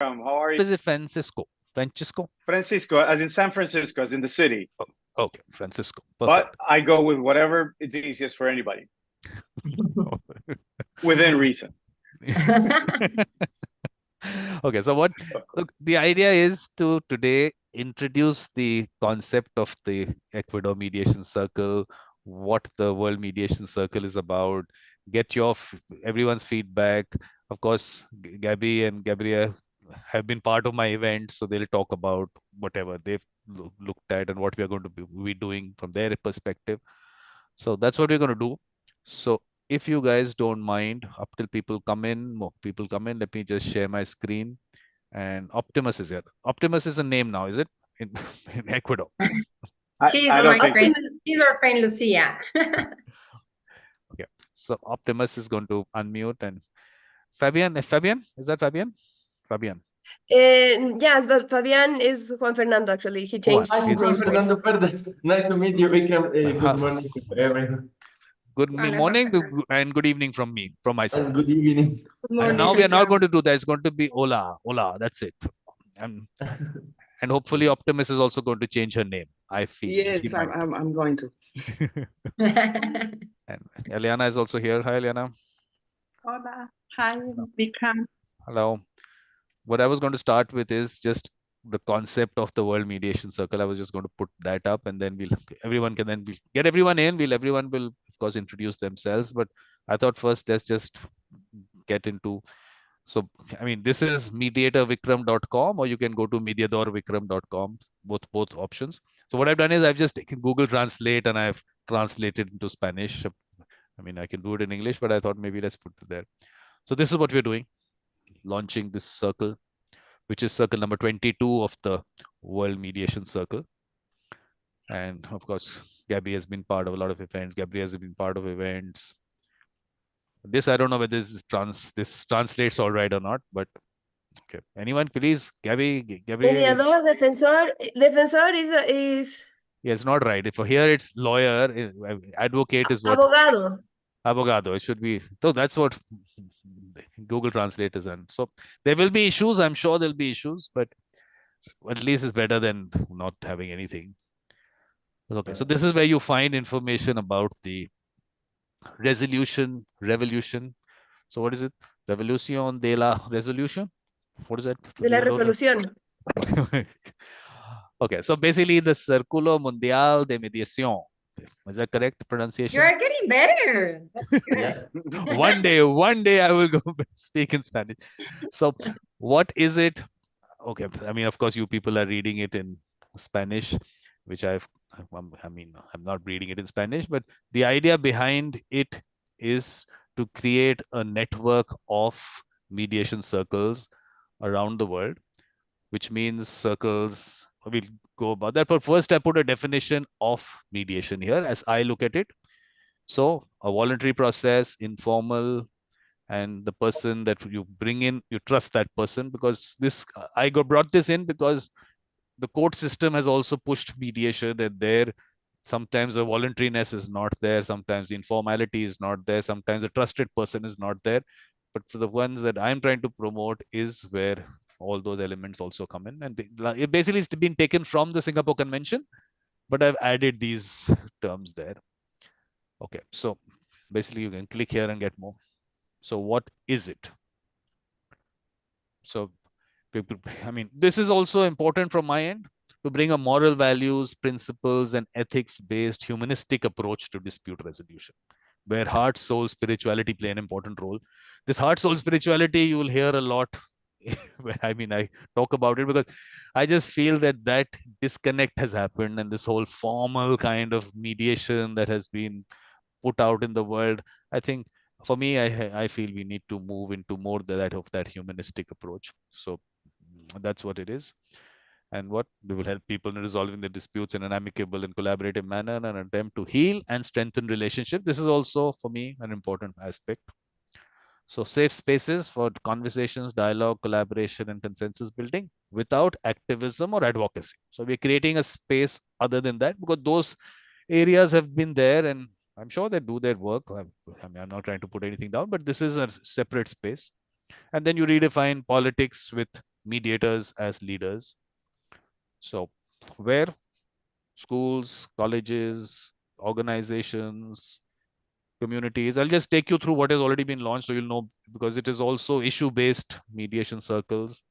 How are you? Is it Francisco? Francisco? Francisco, as in San Francisco, as in the city. Oh, okay, Francisco. But Perfect. I go with whatever is easiest for anybody within reason. Okay, so what look, the idea is to today introduce the concept of the Ecuador Mediation Circle, what the World Mediation Circle is about, get your everyone's feedback. Of course, Gabby and Gabriela have been part of my event, so they'll talk about whatever they've looked at and what we are going to be doing from their perspective. So that's what we're going to do. So if you guys don't mind, up till people come in, more people come in, let me just share my screen. And Optimus is here. Optimus is a name now, is it? In, in Ecuador. I don't think so. She's our friend Lucia. Okay. So Optimus is going to unmute and Fabian, Fabian, is that Fabian? Fabian. Yes, but Fabian is Juan Fernando, actually. He changed Juan, his he's name. Juan. Fernando Perdes. Nice to meet you, Vikram. Good morning, everyone. Good Hola, morning Juan and good evening from me, from my side. And good evening. Good And morning. now we are not going to do that. It's going to be hola, hola. That's it. And hopefully Optimus is also going to change her name. I feel. Yes, I'm going to. And Eliana is also here. Hi, Eliana. Hola. Hi, Vikram. Hello. What I was going to start with is just the concept of the World Mediation Circle. I was just going to put that up, and then everyone will get everyone in. Everyone will of course introduce themselves. But I thought first let's just get into. So I mean, this is mediatorvikram.com, or you can go to mediatorvikram.com. Both options. So what I've done is I've just taken Google Translate and I've translated into Spanish. I mean, I can do it in English, but I thought maybe let's put it there. So this is what we're doing, launching this circle, which is circle number 22 of the World Mediation Circle. And of course, Gabby has been part of a lot of events. Gabriela has been part of events. This, I don't know whether this translates all right or not, but okay. Anyone, please, Gabby. Mediador, defensor is Yeah, it's not right. If here it's lawyer, advocate is what? abogado. Abogado. It should be. So that's what Google Translate is done. So there will be issues. I'm sure there'll be issues, but at least it's better than not having anything. Okay, so this is where you find information about the revolution. So what is it? Revolución de la Resolución? What is that? De la resolución. Okay, so basically the Círculo Mundial de Mediación. Is that correct pronunciation? You're getting better. That's good. One day I will go speak in Spanish. So what is it? Okay, I mean, of course, you people are reading it in Spanish, which I'm not reading it in Spanish, but the idea behind it is to create a network of mediation circles around the world, which means circles. We'll go about that. But first, I put a definition of mediation here as I look at it. So a voluntary process, informal, and the person that you bring in, you trust that person, because this I brought this in because the court system has also pushed mediation, and there sometimes the voluntariness is not there, sometimes the informality is not there, sometimes a trusted person is not there. But for the ones that I'm trying to promote is where all those elements also come in. And it basically is been taken from the Singapore Convention, but I've added these terms there. Okay, so basically you can click here and get more. So what is it? So people, I mean, this is also important from my end to bring a moral values, principles, and ethics-based humanistic approach to dispute resolution, where heart, soul, spirituality play an important role. This heart, soul, spirituality, you will hear a lot. I mean, I talk about it because I just feel that disconnect has happened, and this whole formal kind of mediation that has been put out in the world. I think for me, I feel we need to move into more that humanistic approach. So that's what it is. And what we will help people in resolving the disputes in an amicable and collaborative manner, and an attempt to heal and strengthen relationship. This is also for me an important aspect. So safe spaces for conversations, dialogue, collaboration, and consensus building without activism or advocacy. So we're creating a space other than that, because those areas have been there, and I'm sure they do their work. I mean, I'm not trying to put anything down, but this is a separate space. And then you redefine politics with mediators as leaders. So where schools, colleges, organizations, communities. I'll just take you through what has already been launched so you'll know, because it is also issue-based mediation circles,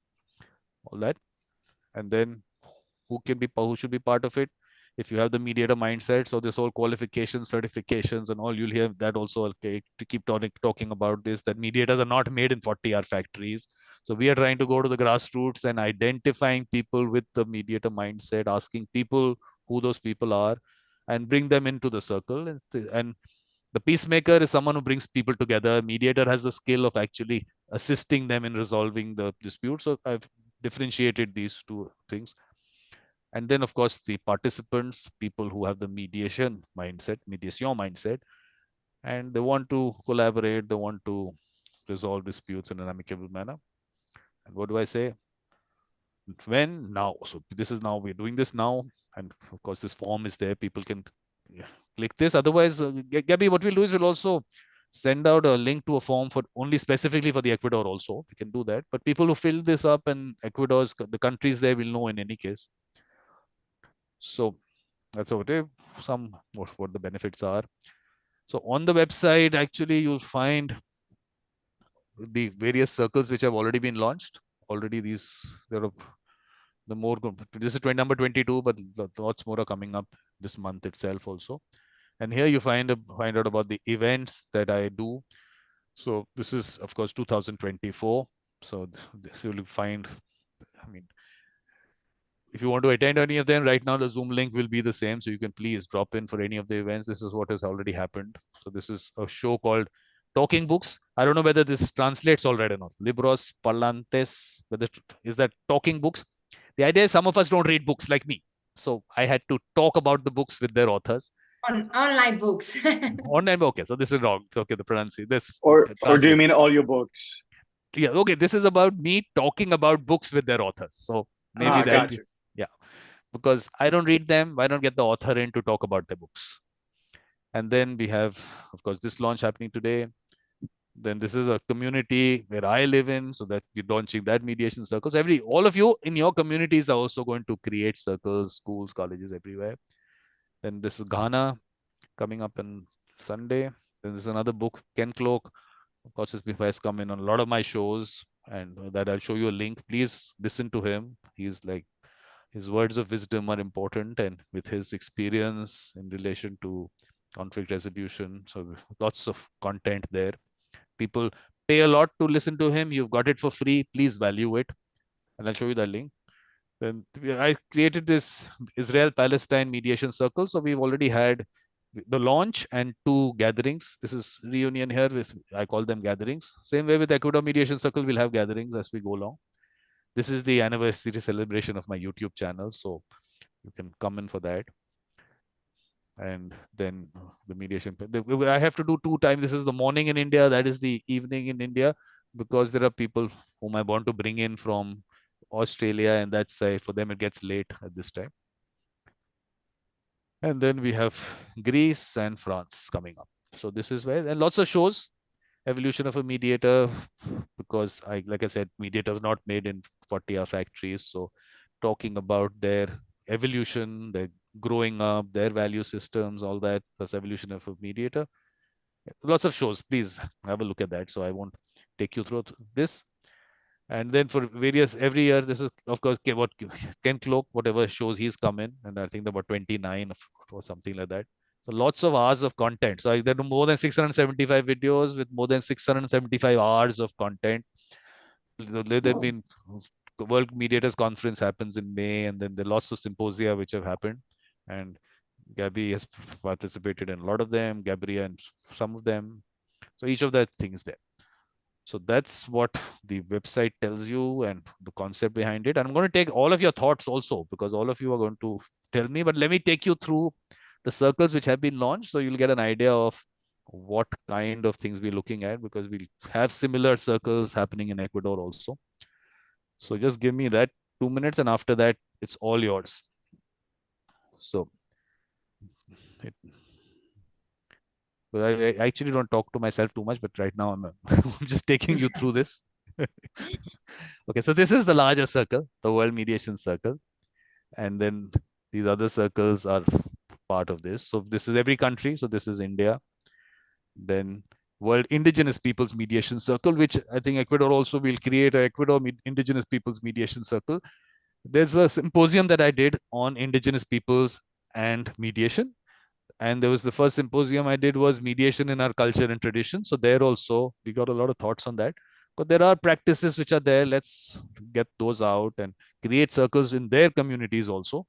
all that. And then who should be part of it? If you have the mediator mindset, so this whole qualifications, certifications and all, you'll hear that also. Okay, to keep talking about this, that mediators are not made in 40-hour factories. So we are trying to go to the grassroots and identifying people with the mediator mindset, asking people who those people are and bring them into the circle. And the peacemaker is someone who brings people together. Mediator has the skill of actually assisting them in resolving the dispute. So I've differentiated these two things. And then, of course, the participants, people who have the mediation mindset, and they want to collaborate, they want to resolve disputes in an amicable manner. And what do I say? When? Now. So this is now, we're doing this now. And of course, this form is there. People can click this. Otherwise, Gabby, what we'll do is we'll also send out a link to a form for only specifically for the Ecuador also. We can do that. But people who fill this up and Ecuador's, the countries there will know in any case. So that's what the benefits are. So on the website, actually, you'll find the various circles which have already been launched. Already there are the more, this is number 22, but lots more are coming up this month itself also. And here you find out about the events that I do. So this is, of course, 2024. So you'll find, I mean, if you want to attend any of them right now, the Zoom link will be the same. So you can please drop in for any of the events. This is what has already happened. So this is a show called Talking Books. I don't know whether this translates already or not. Libros Parlantes, whether is that talking books? The idea is some of us don't read books like me. So I had to talk about the books with their authors. Online books. Online, okay. So this is wrong. Okay, the pronunciation. Or do you mean all your books? Yeah, okay. This is about me talking about books with their authors. So maybe that. Gotcha. Yeah, because I don't read them. I don't get the author in to talk about their books. And then we have, of course, this launch happening today. Then this is a community where I live in, so that we're launching that mediation circles. All of you in your communities are also going to create circles, schools, colleges, everywhere. Then this is Ghana coming up on Sunday. Then there's another book, Ken Cloak. Of course, this has come in on a lot of my shows, and that I'll show you a link. Please listen to him. He's like, his words of wisdom are important, and with his experience in relation to conflict resolution. So lots of content there. People pay a lot to listen to him. You've got it for free. Please value it. And I'll show you the link. Then I created this Israel-Palestine Mediation Circle. So we've already had the launch and 2 gatherings. This is reunion here. I call them gatherings. Same way with Ecuador Mediation Circle, we'll have gatherings as we go along. This is the anniversary celebration of my YouTube channel. So you can come in for that. And then the mediation. I have to do 2 times. This is the morning in India. That is the evening in India, because there are people whom I want to bring in from Australia, and that's for them it gets late at this time. And then we have Greece and France coming up. So this is where, and lots of shows. Evolution of a mediator, because like I said, mediators not made in 40-hour factories. So talking about their evolution, their growing up, their value systems, all that, plus evolution of a mediator. Lots of shows. Please have a look at that. So I won't take you through this. And then for every year, this is, of course, what Ken Cloak, whatever shows he's come in, and I think about 29 or something like that. So lots of hours of content. So there are more than 675 videos with more than 675 hours of content. There've been, the World Mediators Conference happens in May, and then there are lots of symposia which have happened. And Gabby has participated in a lot of them, Gabriela and some of them. So each of the things there. So that's what the website tells you and the concept behind it. And I'm going to take all of your thoughts also, because all of you are going to tell me, but let me take you through the circles which have been launched. So you'll get an idea of what kind of things we're looking at, because we'll have similar circles happening in Ecuador also. So just give me that 2 minutes, and after that, it's all yours. So I actually don't talk to myself too much, but right now I'm just taking you through this. Okay, so this is the larger circle, the World Mediation Circle. And then these other circles are part of this. So this is every country. So this is India. Then World Indigenous Peoples Mediation Circle, which I think Ecuador also will create a Ecuador Indigenous Peoples Mediation Circle. There's a symposium that I did on Indigenous Peoples and mediation. And there was the first symposium I did was mediation in our culture and tradition. So there also, we got a lot of thoughts on that. But there are practices which are there. Let's get those out and create circles in their communities also.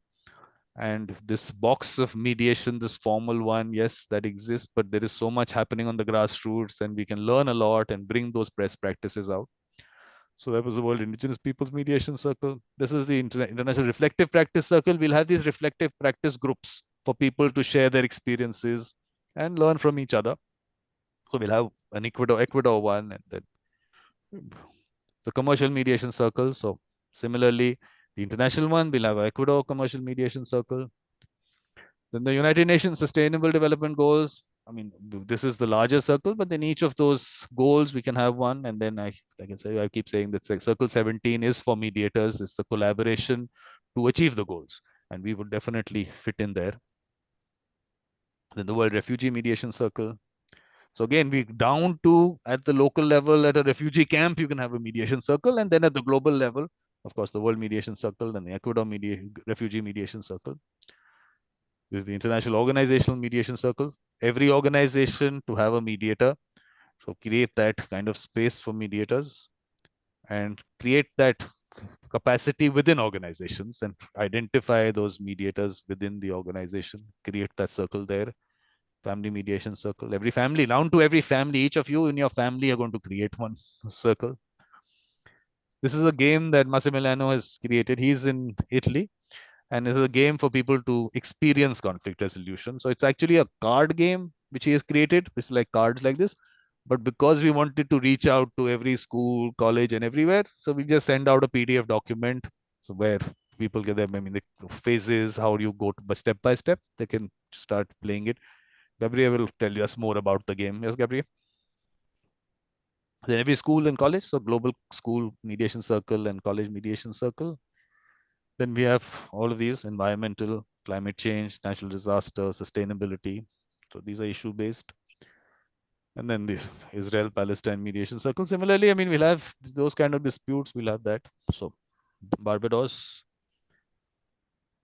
And this box of mediation, this formal one, yes, that exists, but there is so much happening on the grassroots and we can learn a lot and bring those best practices out. So that was the World Indigenous Peoples Mediation Circle. This is the International Reflective Practice Circle. We'll have these reflective practice groups for people to share their experiences and learn from each other. So we'll have an Ecuador one, and then the Commercial Mediation Circle. So similarly, the international one, we'll have Ecuador Commercial Mediation Circle. Then the United Nations Sustainable Development Goals. I mean, this is the larger circle, but then each of those goals, we can have one. And then I can say, I keep saying that Circle 17 is for mediators. It's the collaboration to achieve the goals. And we would definitely fit in there. Then the World Refugee Mediation Circle. So again, we down to at the local level, at a refugee camp, you can have a mediation circle. And then at the global level, of course, the World Mediation Circle and the Ecuador Refugee Mediation Circle. This is the International Organizational Mediation Circle. Every organization to have a mediator. So create that kind of space for mediators and create that capacity within organizations and identify those mediators within the organization. Create that circle there. Family mediation circle. Every family, down to every family, each of you in your family are going to create one circle. This is a game that Massimiliano has created. He's in Italy. And this is a game for people to experience conflict resolution. So it's actually a card game which he has created, which is like cards like this. But because we wanted to reach out to every school, college, and everywhere, so we just send out a PDF document. So where people get them, I mean, the phases, how you go to step by step, they can start playing it. Gabriela will tell us more about the game. Yes, Gabriela? Then every school and college, so global school mediation circle and college mediation circle. Then we have all of these: environmental, climate change, natural disaster, sustainability. So these are issue-based. And then the Israel-Palestine mediation circle. Similarly, I mean, we'll have those kind of disputes. We'll have that. So Barbados.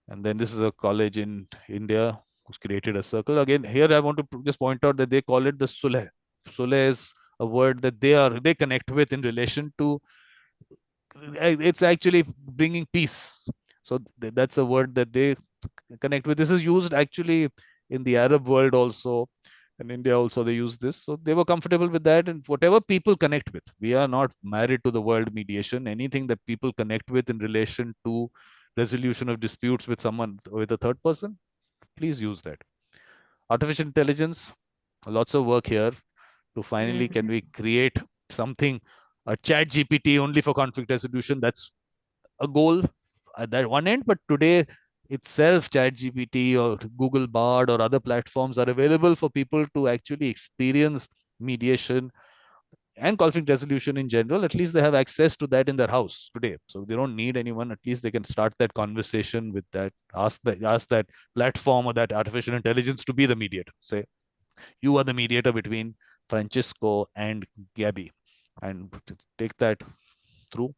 And then this is a college in India who's created a circle. Again, here I want to just point out that they call it the Sulh. Sulh is a word that they connect with in relation to, it's actually bringing peace. So that's a word that they connect with. This is used actually in the Arab world also. In India also they use this. So they were comfortable with that. And whatever people connect with, we are not married to the world mediation. Anything that people connect with in relation to resolution of disputes with someone, with a third person, please use that. Artificial intelligence, lots of work here to finally, can we create something, a chat GPT only for conflict resolution? That's a goal at that one end, but today itself, chat GPT or Google Bard or other platforms are available for people to actually experience mediation and conflict resolution in general. At least they have access to that in their house today. So they don't need anyone. At least they can start that conversation with that, ask that platform or that artificial intelligence to be the mediator. Say, you are the mediator between Francisco and Gabby, and take that through.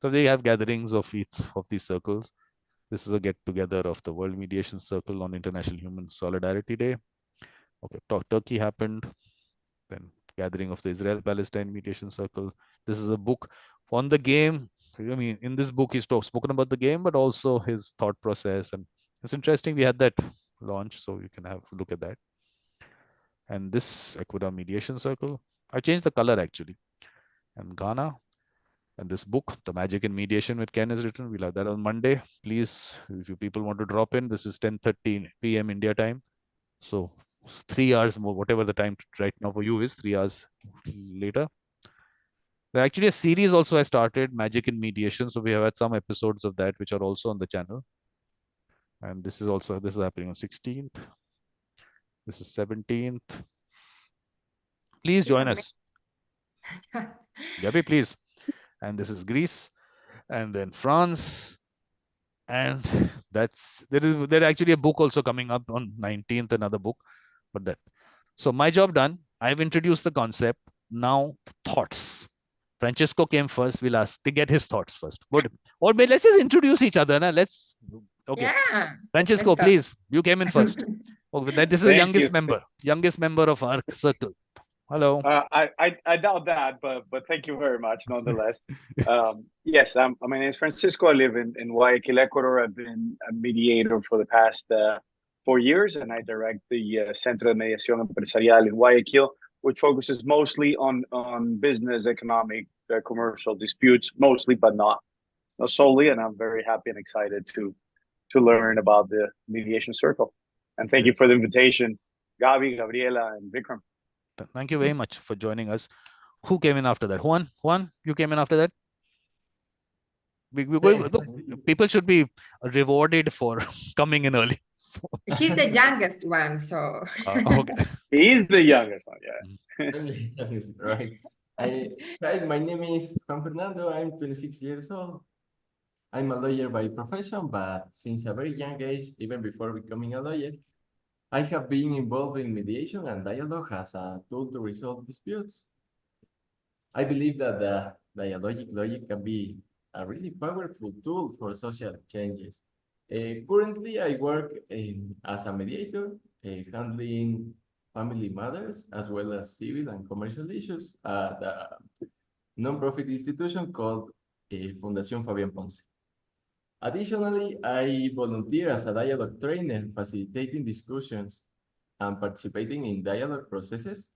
So they have gatherings of each of these circles. This is a get together of the World Mediation Circle on International Human Solidarity Day. Okay, Turkey happened. Then gathering of the Israel-Palestine Mediation Circle. This is a book on the game. I mean, in this book, he's spoken about the game, but also his thought process. And it's interesting. We had that launch, so you can have a look at that. And this Ecuador Mediation Circle, I changed the color actually. And Ghana. And this book, The Magic in Mediation with Ken, is written. We'll have that on Monday. Please, if you people want to drop in, this is 10:30 p.m. India time. So 3 hours more, whatever the time right now for you is, 3 hours later. There's actually a series also I started, Magic in Mediation. So we have had some episodes of that, which are also on the channel. And this is happening on 16th. This is 17th. Please join us. Gabby, please. and this is Greece, and then France, and there's actually a book also coming up on 19th, another book, but that. So my job done. I've introduced the concept. Now thoughts. Francesco came first. We'll ask to get his thoughts first. Good. Or let's just introduce each other. Let's. Okay. Yeah. Francesco, Let's start. please. You came in first. Okay, this is the youngest member of our circle. Hello. I doubt that, but thank you very much nonetheless. Yes, my name is Francisco. I live in Guayaquil, Ecuador. I've been a mediator for the past 4 years, and I direct the Centro de Mediación Empresarial in Guayaquil, which focuses mostly on business, economic, commercial disputes, mostly, but not solely. And I'm very happy and excited to learn about the Mediation Circle. And thank you for the invitation, Gabi, Gabriela, and Vikram. Thank you very much for joining us. Who came in after that? Juan, you came in after that? People should be rewarded for coming in early. He's the youngest one, so. Okay. He's the youngest one, yeah. Right. Hi, my name is Juan Fernando. I'm 26 years old. I'm a lawyer by profession, but since a very young age, even before becoming a lawyer, I have been involved in mediation and dialogue as a tool to resolve disputes. I believe that the dialogic logic can be a really powerful tool for social changes. Currently, I work as a mediator, handling family matters as well as civil and commercial issues at a non-profit institution called Fundación Fabián Ponce. Additionally, I volunteer as a dialogue trainer, facilitating discussions and participating in dialogue processes.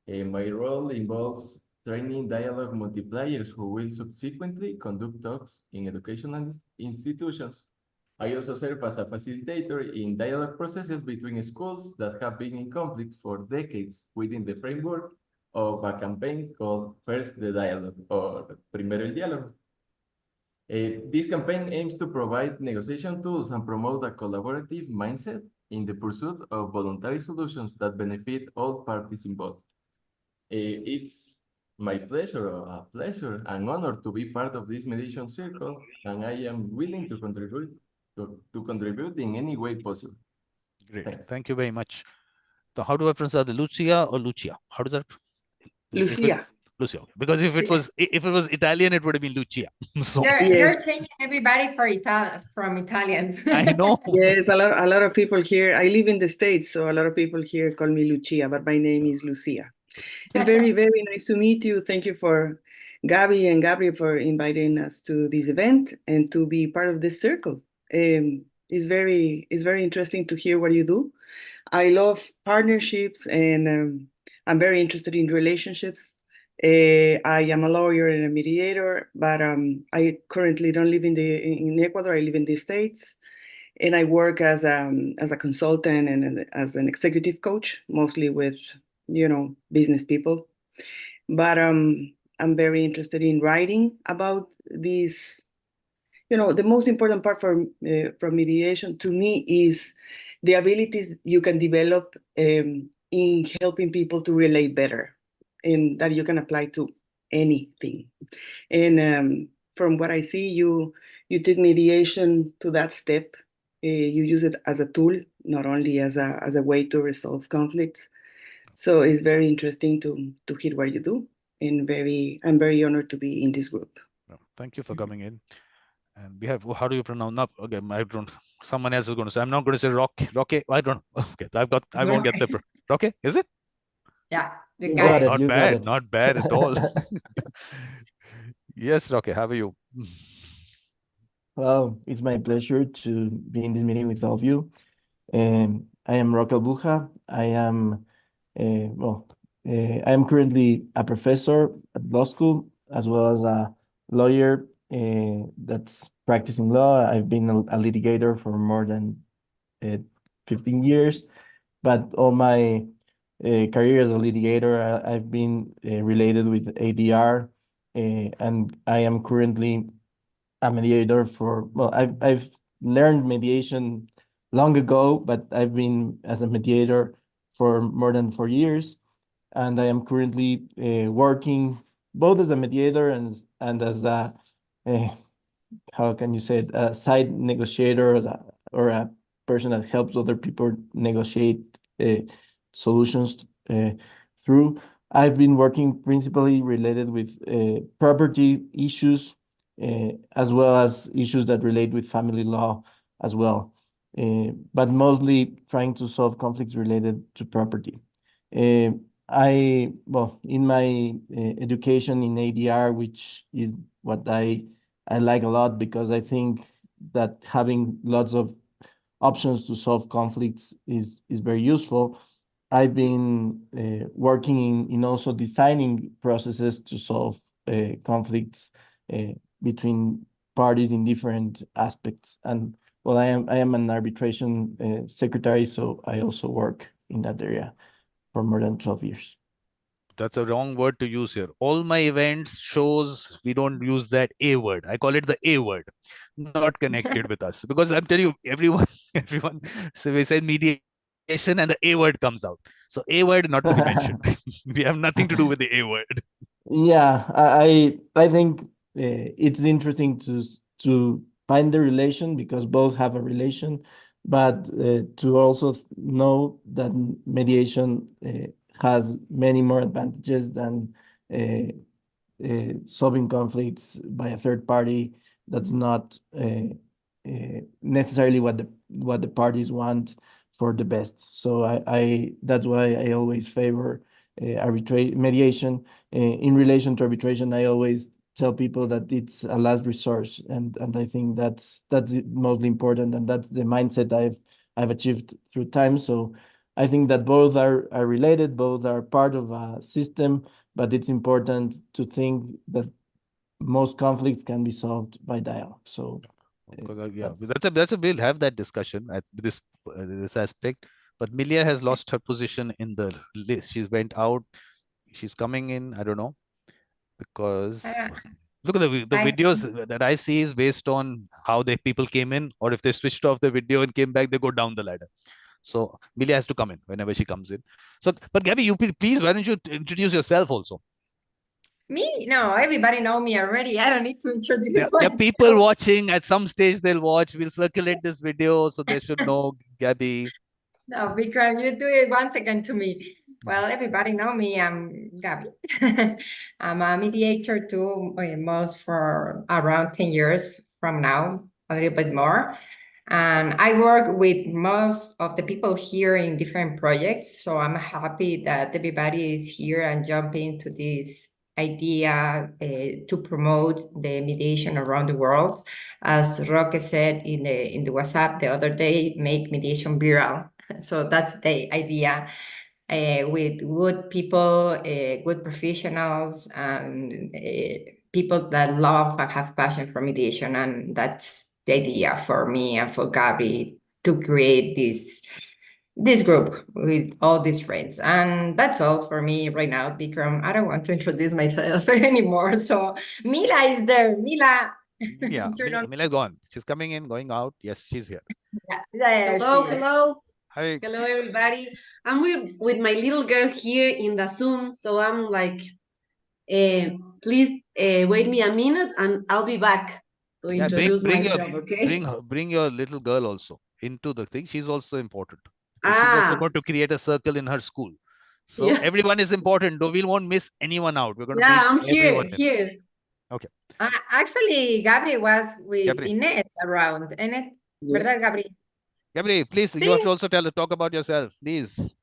My role involves training dialogue multipliers who will subsequently conduct talks in educational institutions. I also serve as a facilitator in dialogue processes between schools that have been in conflict for decades within the framework of a campaign called First the Dialogue, or Primero el Diálogo. This campaign aims to provide negotiation tools and promote a collaborative mindset in the pursuit of voluntary solutions that benefit all parties involved. It's my pleasure, and honor to be part of this mediation circle, and I am willing to contribute in any way possible. Great. Thanks. Thank you very much. So how do I pronounce that? Lucia or Lucia? How does that? Lucia. Lucia. Because if it was Italian, it would have been Lucia. So You're changing everybody from Italians. I know. Yes, a lot of people here. I live in the States, so a lot of people here call me Lucia, but my name is Lucia. It's very, very nice to meet you. Thank you for Gabi and Gabriel for inviting us to this event and to be part of this circle. It's very interesting to hear what you do. I love partnerships, and I'm very interested in relationships. I am a lawyer and a mediator, but I currently don't live in Ecuador. I live in the States, and I work as a consultant and as an executive coach, mostly with business people. But I'm very interested in writing about these. The most important part from mediation to me is the abilities you can develop in helping people to relate better, and that you can apply to anything. And from what I see, you took mediation to that step. You use it as a tool, not only as a way to resolve conflicts. So it's very interesting to hear what you do, and I'm very honored to be in this group. Thank you for coming in. And we have, how do you pronounce? No, okay, I don't. Someone else is going to say. I'm not going to say Roque. I don't. Okay, I won't get the Roque. Is it? Yeah, you got it. Not bad at all. Yes, Roque, how are you? Well, it's my pleasure to be in this meeting with all of you. I am Roque Albuja. I am currently a professor at law school, as well as a lawyer that's practicing law. I've been a litigator for more than 15 years, but all my career as a litigator, I've been related with ADR, and I am currently a mediator I've learned mediation long ago, but I've been as a mediator for more than 4 years, and I am currently working both as a mediator and as a how can you say it, a side negotiator or a person that helps other people negotiate solutions through. I've been working principally related with property issues, as well as issues that relate with family law as well, but mostly trying to solve conflicts related to property. Well, in my education in ADR, which is what I like a lot, because I think that having lots of options to solve conflicts is very useful. I've been working in also designing processes to solve conflicts between parties in different aspects. And well, I am an arbitration secretary, so I also work in that area for more than 12 years. That's a wrong word to use here. All my events, shows, we don't use that A word. I call it the A word, not connected with us. Because I'm telling you, everyone, so we say mediation and the A word comes out. So A word not to be mentioned. We have nothing to do with the A word. Yeah, I think it's interesting to find the relation, because both have a relation, but to also know that mediation has many more advantages than solving conflicts by a third party. That's not necessarily what the parties want for the best. So I that's why I always favor mediation. In relation to arbitration, I always tell people that it's a last resource, and I think that's mostly important, and that's the mindset I've achieved through time. So I think that both are related, both are part of a system, but it's important to think that most conflicts can be solved by dialogue. So yeah, we'll have that discussion at this aspect. But María has lost her position in the list. She went out. She's coming in. I don't know, because look at the videos that I see is based on how the people came in, or if they switched off the video and came back, they go down the ladder. So María has to come in whenever she comes in. So, but Gabby, you please, why don't you introduce yourself also? Me? No, everybody know me already. I don't need to introduce myself. There are people watching. At some stage, they'll watch. We'll circulate this video so they should know Gabby. No, Vikram, you do it 1 second to me. Well, everybody know me. I'm Gabby. I'm a mediator too, almost for around 10 years from now, a little bit more. And I work with most of the people here in different projects. So I'm happy that everybody is here and jump into this idea to promote the mediation around the world. As Roque said in the WhatsApp the other day, make mediation viral. So that's the idea. With good people, good professionals, and people that love and have passion for mediation. And that's the idea for me and for Gabby to create this group with all these friends. And that's all for me right now, Vikram. I don't want to introduce myself anymore. So Mila is there. Mila. Yeah, Mila's gone. She's coming in, going out. Yes, she's here. Yeah, there hello. Hi. Hello, everybody. I'm with my little girl here in the Zoom, so I'm like, please wait me a minute, and I'll be back to introduce myself. Okay. Bring your little girl also into the thing. She's also important. She's also going to create a circle in her school. So everyone is important. We won't miss anyone out. We're going to I'm here. Okay. Actually, Gabri was with Inés around. Inés, ¿verdad, Gabri? Gabri, please, you have to also talk about yourself, please.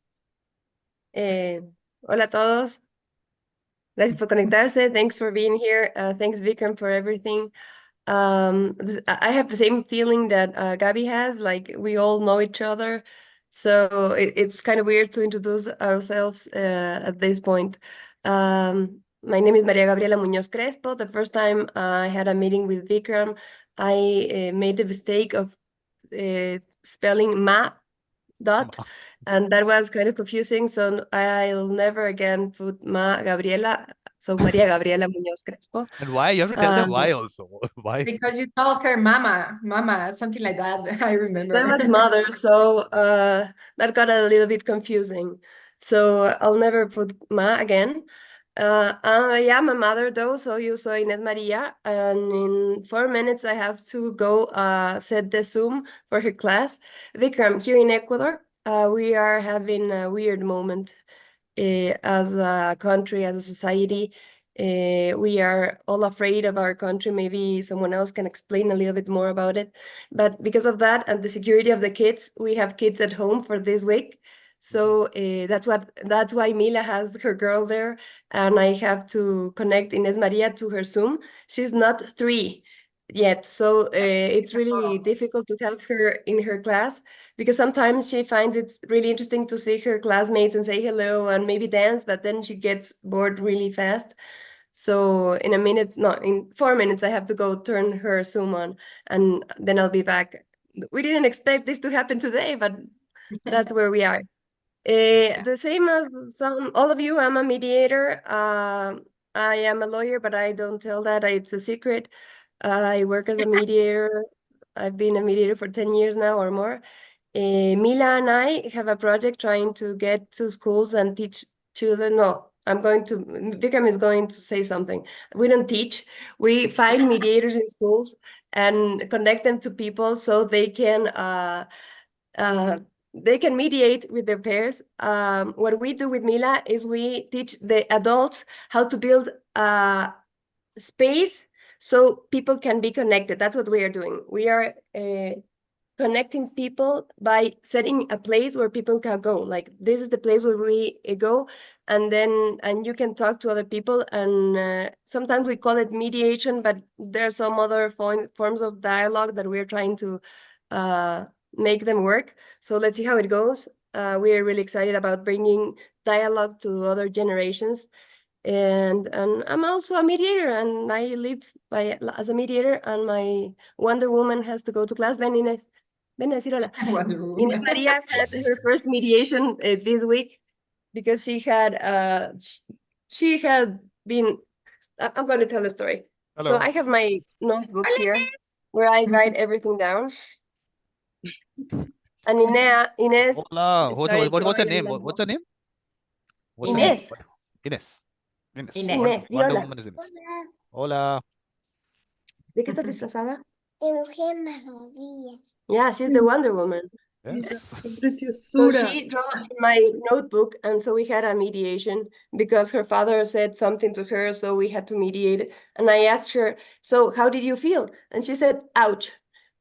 Hola a todos. Gracias por conectarse. Thanks for being here. Thanks, Vikram, for everything. I have the same feeling that Gabby has, like we all know each other. So it's kind of weird to introduce ourselves at this point. My name is María Gabriela Muñoz Crespo. The first time I had a meeting with Vikram, I made the mistake of spelling dot, and that was kind of confusing. So I'll never again put Gabriela. So María Gabriela Muñoz Crespo. And why? You have to tell them why also. Why? Because you told her mama, something like that. I remember. That was mother, so that got a little bit confusing. So I'll never put again. I am a mother though, so you saw Inés María, and in 4 minutes I have to go set the Zoom for her class. Vikram, here in Ecuador, we are having a weird moment as a country, as a society. We are all afraid of our country. Maybe someone else can explain a little bit more about it. But because of that and the security of the kids, we have kids at home for this week. So that's why Mila has her girl there, and I have to connect Inés María to her Zoom. She's not 3 yet, so it's really difficult to have her in her class because sometimes she finds it really interesting to see her classmates and say hello and maybe dance, but then she gets bored really fast. So in 4 minutes, I have to go turn her Zoom on, and then I'll be back. We didn't expect this to happen today, but that's where we are. The same as all of you, I'm a mediator. I am a lawyer, but I don't tell that. It's a secret. I work as a mediator. I've been a mediator for 10 years now or more. Mila and I have a project trying to get to schools and teach children. No, Vikram is going to say something. We don't teach. We find mediators in schools and connect them to people so they can mediate with their peers. What we do with Mila is we teach the adults how to build a space so people can be connected. That's what we are doing. We are connecting people by setting a place where people can go. Like, this is the place where we go, and you can talk to other people. And sometimes we call it mediation, but there are some other forms of dialogue that we're trying to make them work. So let's see how it goes. We are really excited about bringing dialogue to other generations. And I'm also a mediator, and I live as a mediator, and my Wonder Woman has to go to class. Ven, Inés. Ven a decir hola. Inés María had her first mediation this week because she had been. I'm going to tell the story. Hello. So I have my notebook here where I write everything down. And Inés. Hola. What's her name? What's her name? Inés. Inés. Inés. Wonder Woman is Inés. Hola. ¿De qué está disfrazada? Yeah, she's the Wonder Woman. Yes. So she drew in my notebook, and so we had a mediation because her father said something to her, so we had to mediate. And I asked her, so how did you feel? And she said, ouch.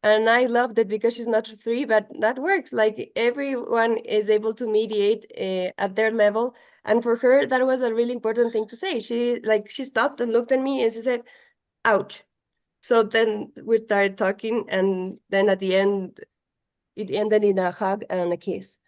And I loved it because she's not 3, but that works. Like, everyone is able to mediate at their level. And for her, that was a really important thing to say. She stopped and looked at me and she said, ouch. So then we started talking, and then at the end, it ended in a hug and a kiss.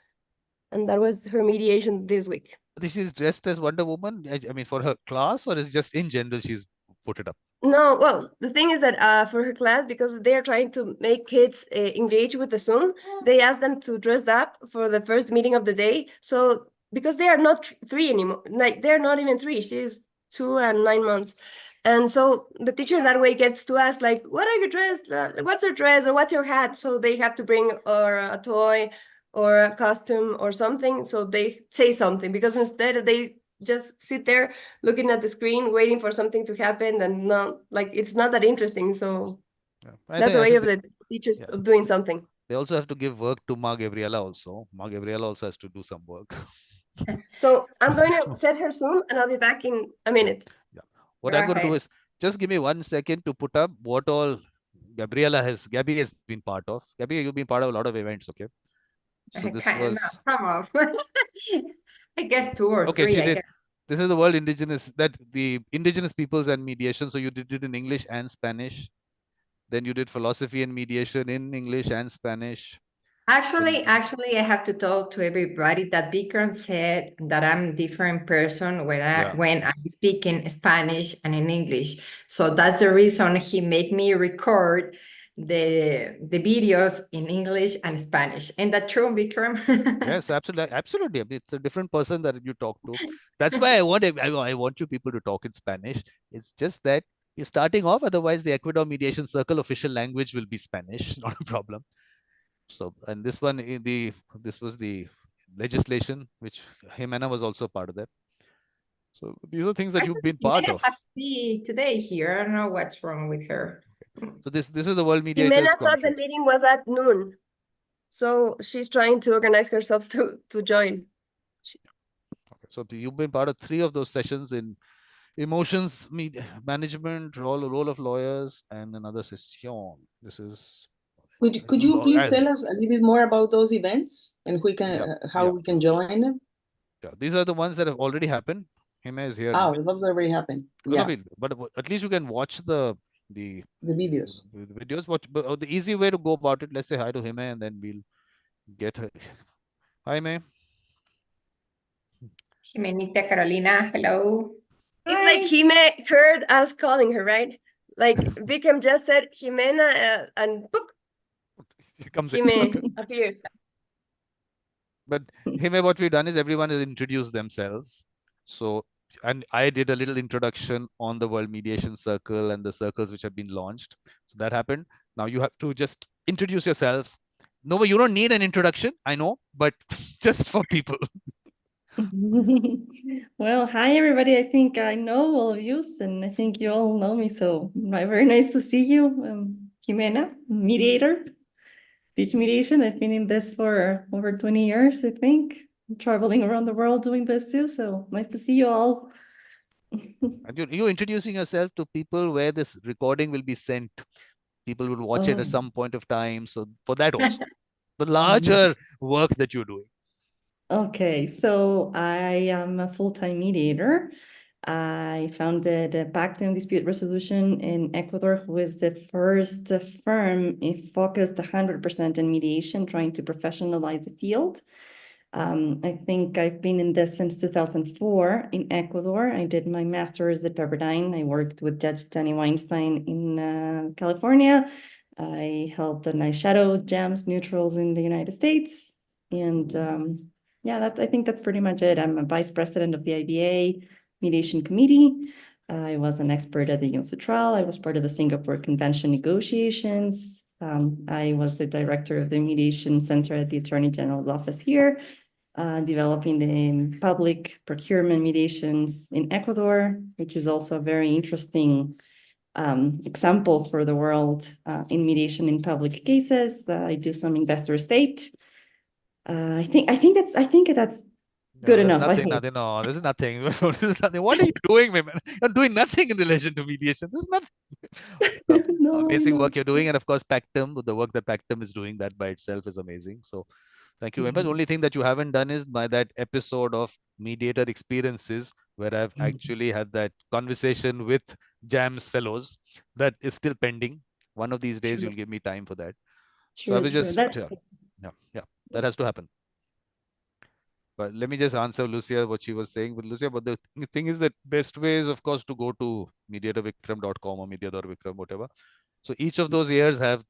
And that was her mediation this week. This is dressed as Wonder Woman? I mean, for her class, or is just in general she's put it up? No, well, the thing is that for her class, because they are trying to make kids engage with the Zoom, they asked them to dress up for the first meeting of the day. So, because they are not 3 anymore, like, they're not even 3, she's 2 and 9 months. And so the teacher that way gets to ask, like, what are you dressed? What's your dress, or what's your hat? So they have to bring or a toy or a costume or something. So they say something, because instead they just sit there looking at the screen, waiting for something to happen, and it's not that interesting. So that's the way of the teachers of doing something. They also have to give work to Ma Gabriela also. Ma Gabriela also has to do some work. So I'm going to set her Zoom, and I'll be back in a minute. Yeah. What I'm going to do is just give me 1 second to put up what all Gabby has been part of. Gabby, you've been part of a lot of events, okay? So this was some of I guess 2 or 3. Okay, she did. This is the World the Indigenous Peoples and Mediation. So you did it in English and Spanish. Then you did philosophy and mediation in English and Spanish. Actually, I have to tell to everybody that Vikram said that I'm a different person when I speak in Spanish and in English. So that's the reason he made me record the videos in English and Spanish. And that's true, Vikram? Yes, absolutely. It's a different person that you talk to. That's why I want you people to talk in Spanish. It's just that you're starting off. Otherwise, the Ecuador Mediation Circle official language will be Spanish. Not a problem. So, and this one, this was the legislation, which Jimena was also part of that. So these are things that you've been part of. Has to be today here. I don't know what's wrong with her. So this is the World Mediators Jimena thought the Conference. meeting was at noon, so she's trying to organize herself to join. Okay. So you've been part of 3 of those sessions in emotions, management, role of lawyers, and another session. This is. Could you please tell us a little bit more about those events and how we can join them? Yeah, these are the ones that have already happened. Hima is here. Oh, those already happened. Yeah. But at least you can watch the videos. The videos. But the easy way to go about it, let's say hi to Hima and then we'll get her. Hi, May. Jimenita Carolina, hello. It's like Jime heard us calling her, right? Like Vikram just said, Jimena, and boop, Jime appears. But Hime, what we've done is everyone has introduced themselves. So, and I did a little introduction on the World Mediation Circle and the circles which have been launched. So that happened. Now you have to just introduce yourself. No, you don't need an introduction, I know, but just for people. Well, hi everybody. I think I know all of you, and I think you all know me. So very nice to see you, Jimena, mediator. Teach mediation. I've been in this for over 20 years, I think. I'm traveling around the world doing this too. So nice to see you all. And you're introducing yourself to people where this recording will be sent. People will watch it at some point of time. So for that also, the larger work that you're doing. Okay, so I am a full-time mediator. I founded Pactum Dispute Resolution in Ecuador, who is the first firm focused 100% on mediation, trying to professionalize the field. I think I've been in this since 2004 in Ecuador. I did my master's at Pepperdine. I worked with Judge Danny Weinstein in California. I helped and I shadowed JAMS neutrals in the United States. And yeah, I think that's pretty much it. I'm a vice president of the IBA Mediation Committee. I was an expert at the Union Trial. I was part of the Singapore Convention negotiations. I was the director of the Mediation Center at the Attorney General's office here, developing the public procurement mediations in Ecuador, which is also a very interesting example for the world in mediation in public cases. I do some investor estate. I think that's good enough. Nothing. No, this is nothing. This is nothing. What are you doing, man? You're doing nothing in relation to mediation. This is nothing. Amazing work you're doing. And of course, Pactum, the work that Pactum is doing, that by itself is amazing. So thank you very much. The only thing that you haven't done is by that episode of Mediator Experiences, where I've actually had that conversation with JAMS fellows. That is still pending. One of these days, you'll give me time for that. So I was just, that has to happen. But let me just answer Lucia what she was saying. But Lucia, but the thing is that best way is, of course, to go to mediatorvikram.com or mediator.vikram, whatever. So each of those years have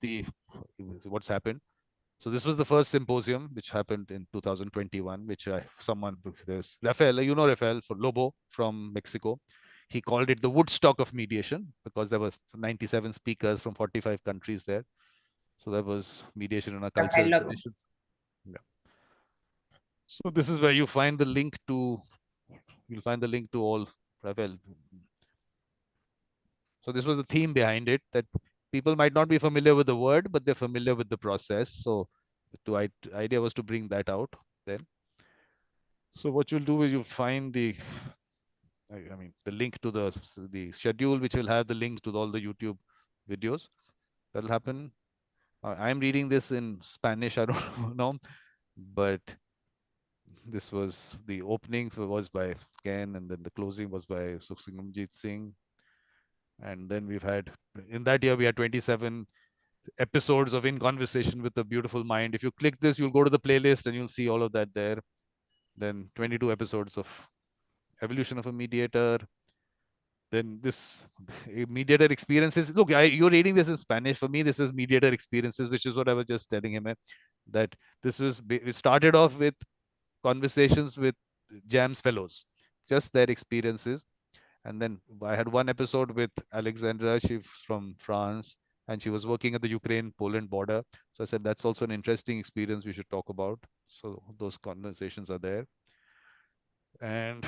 what's happened. So this was the first symposium, which happened in 2021, which there's Rafael, you know Rafael for Lobo from Mexico. He called it the Woodstock of mediation because there was 97 speakers from 45 countries there. So that was mediation in our cultural traditions. Yeah. So this is where you find the link to, all Rafael. So this was the theme behind it, that people might not be familiar with the word, but they're familiar with the process. So the idea was to bring that out then. So what you'll do is you'll find the link to the schedule, which will have the link to all the YouTube videos. That'll happen. I'm reading this in Spanish, I don't know, but this was the opening was by Ken, and then the closing was by Sukhsingamjit Singh. And then we've had, in that year, we had 27 episodes of In Conversation with the Beautiful Mind. If you click this, you'll go to the playlist and you'll see all of that there. Then 22 episodes of Evolution of a Mediator. Then this Mediator Experiences. Look, you're reading this in Spanish. For me, this is Mediator Experiences, which is what I was just telling him, that we started off with conversations with JAMS fellows, just their experiences. And then I had one episode with Alexandra. She's from France, and she was working at the Ukraine-Poland border. So I said, that's also an interesting experience we should talk about. So those conversations are there. And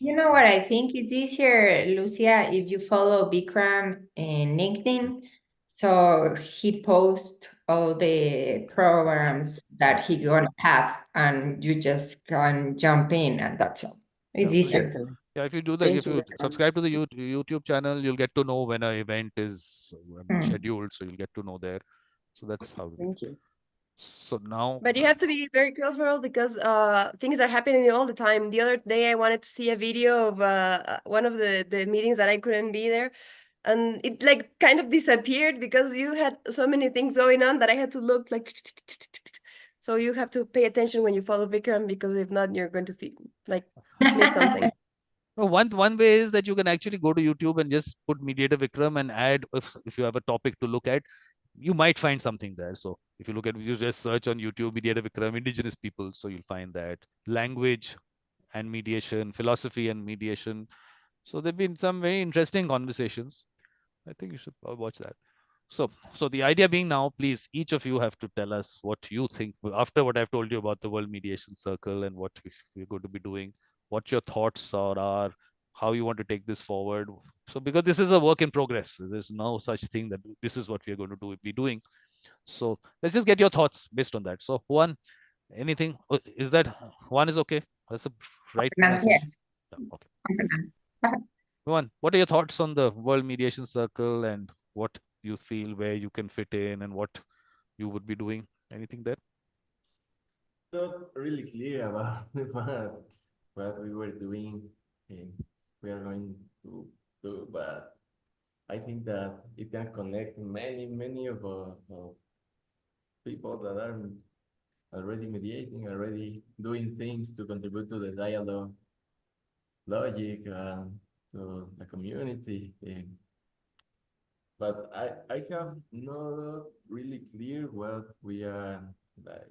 You know what I think is easier, Lucia, if you follow Vikram in LinkedIn. So he posts all the programs that he gonna have, and you just can jump in, and that's all. It's easier. Excellent. Yeah, if you do that, Thank if you, you Vikram. subscribe to the YouTube channel, you'll get to know when an event is scheduled. So you'll get to know there. So that's how. Thank you. So now. But you have to be very careful because things are happening all the time. The other day I wanted to see a video of one of the meetings that I couldn't be there, and it like kind of disappeared because you had so many things going on that I had to look like. So you have to pay attention when you follow Vikram, because if not, you're going to like miss something. No, one way is that you can actually go to YouTube and just put Mediator Vikram and add if you have a topic to look at, you might find something there. So if you look at, you just search on YouTube Mediator Vikram indigenous people, so you'll find that language and mediation, philosophy and mediation. So there've been some very interesting conversations. I think you should watch that. So the idea being now, please, each of you have to tell us what you think after what I've told you about the World Mediation Circle and what we're going to be doing, what your thoughts are, how you want to take this forward. So because this is a work in progress, there's no such thing that this is what we're going to be doing. So let's just get your thoughts based on that. So Juan, anything? Is that Juan is okay? That's the right message. Yes. Okay. Juan, what are your thoughts on the World Mediation Circle and what you feel where you can fit in and what you would be doing? Anything there? Not really clear about what we were doing and we are going to do, but I think that it can connect many of people that are already mediating, already doing things to contribute to the dialogue logic to the community. But I have not really clear what we are like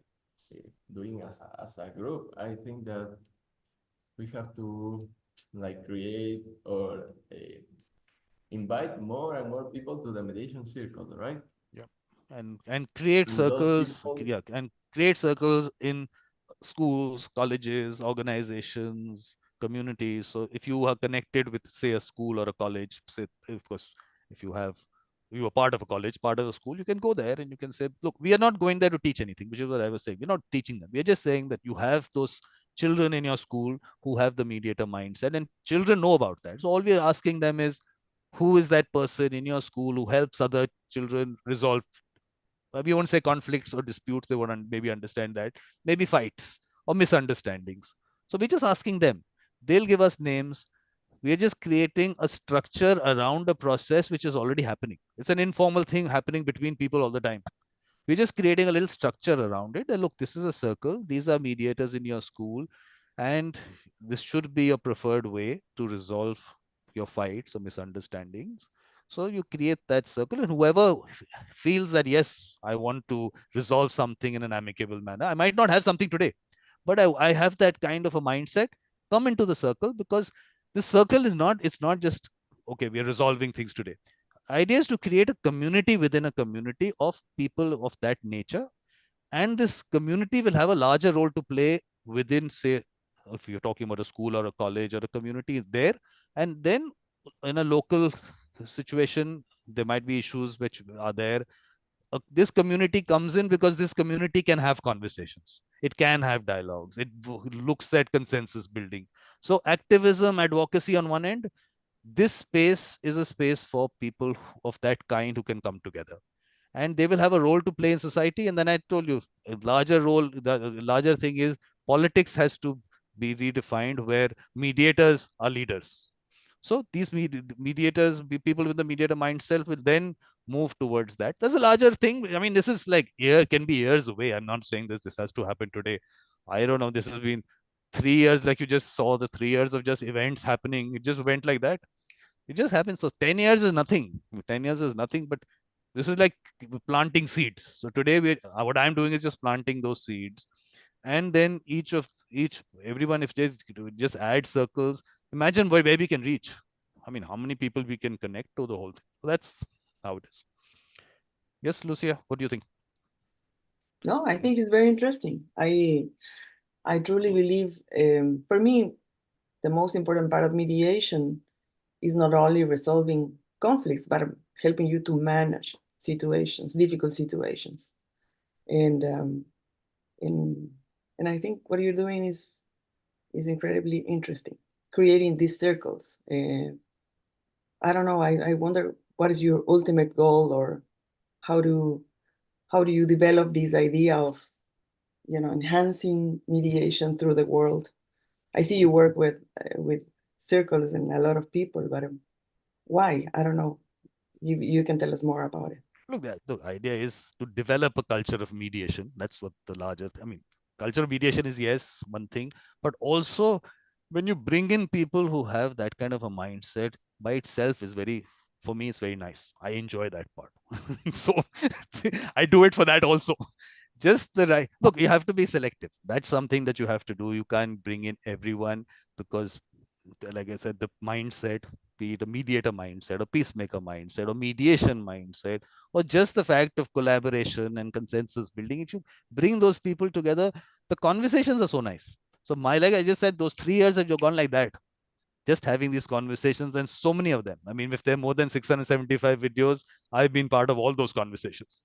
doing as a group. I think that we have to like create or invite more and more people to the mediation circle, right? Yeah, and create circles. Yeah, and create circles in schools, colleges, organizations, communities. So if you are connected with, say, a school or a college, say, of course, if you are part of a college, part of a school, you can go there and you can say, look, we are not going there to teach anything, which is what I was saying. We're not teaching them. We're just saying that you have those children in your school who have the mediator mindset, and children know about that. So all we are asking them is, who is that person in your school who helps other children resolve, we won't say conflicts or disputes, they won't maybe understand that, maybe fights or misunderstandings. So we're just asking them, they'll give us names. We're just creating a structure around a process which is already happening. It's an informal thing happening between people all the time. We're just creating a little structure around it. And look, this is a circle. These are mediators in your school. And this should be a preferred way to resolve your fights or misunderstandings. So you create that circle, and whoever feels that, yes, I want to resolve something in an amicable manner. I might not have something today, but I have that kind of a mindset. Come into the circle, because this circle is not, it's not just, okay, we are resolving things today. Idea is to create a community within a community of people of that nature. And this community will have a larger role to play within, say, if you're talking about a school or a college or a community there. And then in a local situation, there might be issues which are there. This community comes in because this community can have conversations. It can have dialogues. It looks at consensus building. So activism, advocacy on one end, this space is a space for people of that kind who can come together, and they will have a role to play in society. And then I told you, a larger role, the larger thing is politics has to be redefined, where mediators are leaders. So these mediators, people with the mediator mindset, will then move towards that. There's a larger thing. I mean, this is like can be years away. I'm not saying this has to happen today. I don't know. This has been 3 years, like you just saw the 3 years of just events happening. It just went like that. It just happens. So 10 years is nothing. 10 years is nothing, but this is like planting seeds. So today what I'm doing is just planting those seeds. And then everyone, if they just add circles, imagine where we can reach. I mean, how many people we can connect to the whole thing. So that's how it is. Yes, Lucia, what do you think? No, I think it's very interesting. I truly believe, for me, the most important part of mediation is not only resolving conflicts, but helping you to manage situations, difficult situations. And I think what you're doing is incredibly interesting, creating these circles. I don't know, I wonder what is your ultimate goal, or how do you develop this idea of, enhancing mediation through the world? I see you work with circles and a lot of people, but why? I don't know. You can tell us more about it. Look, the idea is to develop a culture of mediation. That's what the larger, culture of mediation is, yes, one thing, but also when you bring in people who have that kind of a mindset by itself is for me, it's very nice. I enjoy that part. So I do it for that also. Just the right, look, you have to be selective. That's something that you have to do. You can't bring in everyone because, like I said, the mindset, be it a mediator mindset, a peacemaker mindset, or mediation mindset, or just the fact of collaboration and consensus building. If you bring those people together, the conversations are so nice. So like I just said, those 3 years have gone like that. Just having these conversations, and so many of them. If there are more than 675 videos, I've been part of all those conversations.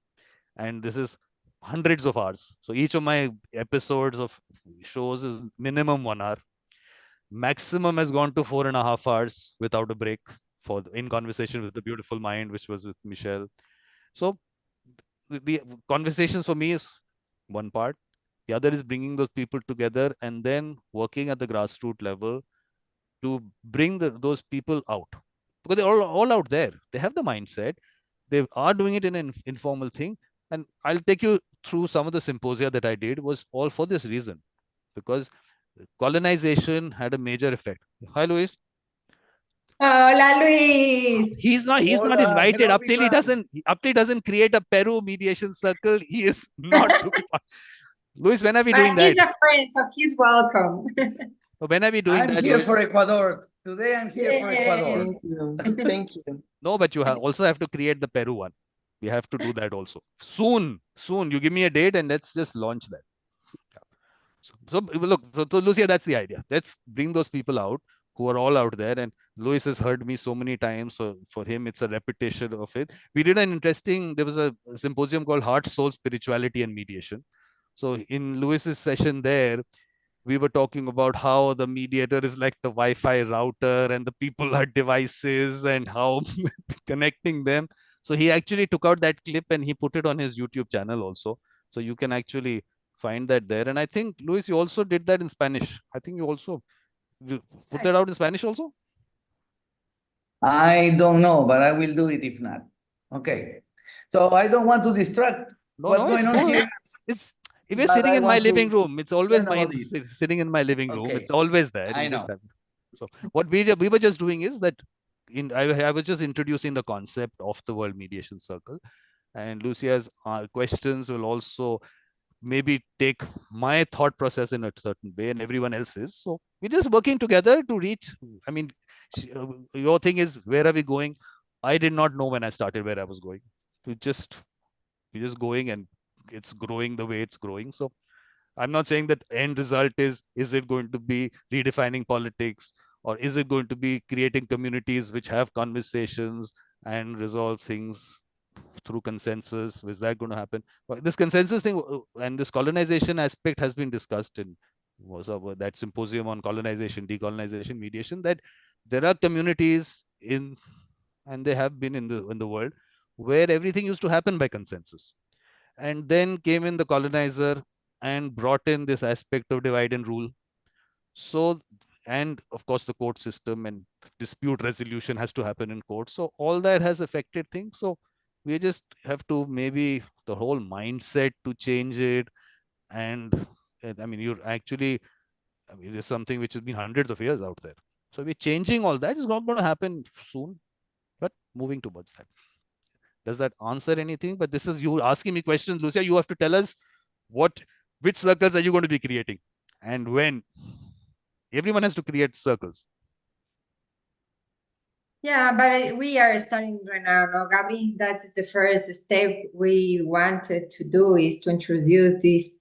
And this is hundreds of hours. So each of my episodes of shows is minimum 1 hour. Maximum has gone to 4.5 hours without a break in conversation with the beautiful mind, which was with Michelle. So the conversations for me is one part. The other is bringing those people together and then working at the grassroots level to bring those people out, because they're all out there. They have the mindset. They are doing it in an informal thing. And I'll take you through some of the symposia that I did was all for this reason, because colonization had a major effect. Hi, Luis. Hola, Luis. He's not invited. Up till he doesn't create a Peru mediation circle, he is not to be part. Luis, when are we doing that? He's a friend, so he's welcome. When are we doing that? I'm here Luis? for Ecuador. Today I'm here for Ecuador. Thank you. Thank you. No, but you also have to create the Peru one. We have to do that also. Soon. You give me a date and let's just launch that. So look, so Lucia, that's the idea. Let's bring those people out who are all out there. And Luis has heard me so many times. So for him, it's a repetition of it. We did there was a symposium called Heart, Soul, Spirituality and Mediation. So in Luis's session there, we were talking about how the mediator is like the Wi-Fi router and the people are devices and how connecting them. So he actually took out that clip and he put it on his YouTube channel also. So you can actually find that there. And I think, Luis, you also did that in Spanish. I think you also put that out in Spanish also? I don't know, but I will do it if not. Okay. So I don't want to distract what's going on here. If you're sitting in my living room, it's always sitting in my living room. Okay. It's always there. I know. So what we were just doing is that I was just introducing the concept of the World Mediation Circle, and Lucia's questions will also maybe take my thought process in a certain way and everyone else's. So we're just working together to reach. Your thing is, where are we going? I did not know when I started where I was going. We're just going, and it's growing the way it's growing. So I'm not saying that end result is it going to be redefining politics, or is it going to be creating communities which have conversations and resolve things through consensus? Is that going to happen? Well, this consensus thing and this colonization aspect has been discussed in that symposium on colonization, decolonization, mediation, that there are communities and they have been in the world where everything used to happen by consensus. And then came in the colonizer and brought in this aspect of divide and rule. So, and of course, the court system and dispute resolution has to happen in court. So all that has affected things. So we just have to maybe the whole mindset to change it. And you're actually, there's something which has been hundreds of years out there. So we're changing all that. It's not going to happen soon, but moving towards that. Does that answer anything? But this is you asking me questions, Lucia. You have to tell us which circles are you going to be creating and when. Everyone has to create circles. Yeah, but we are starting right now, no, Gabri? That's the first step we wanted to do, is to introduce this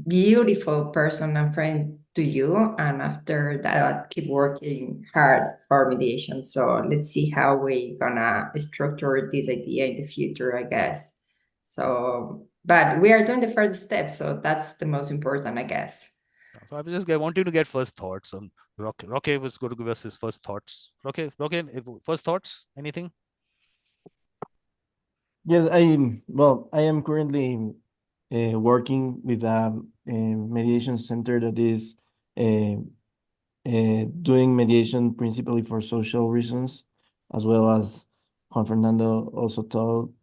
beautiful person and friend to you, and after that keep working hard for mediation. So let's see how we gonna structure this idea in the future, I guess. So, but we are doing the first step, so that's the most important, I guess. So I want you to get first thoughts on Roque. Roque was going to give us his first thoughts. Roque, first thoughts, anything? Yes, I am currently working with a mediation center that is doing mediation principally for social reasons, as well as Juan Fernando also told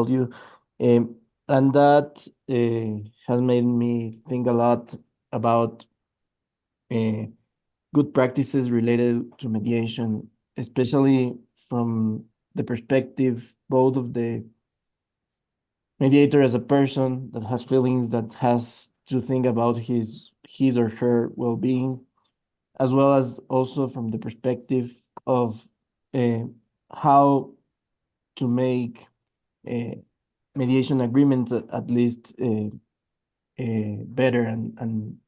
you. And that has made me think a lot about good practices related to mediation, especially from the perspective both of the mediator as a person that has feelings, that has to think about his or her well-being, as well as also from the perspective of how to make mediation agreements at least better and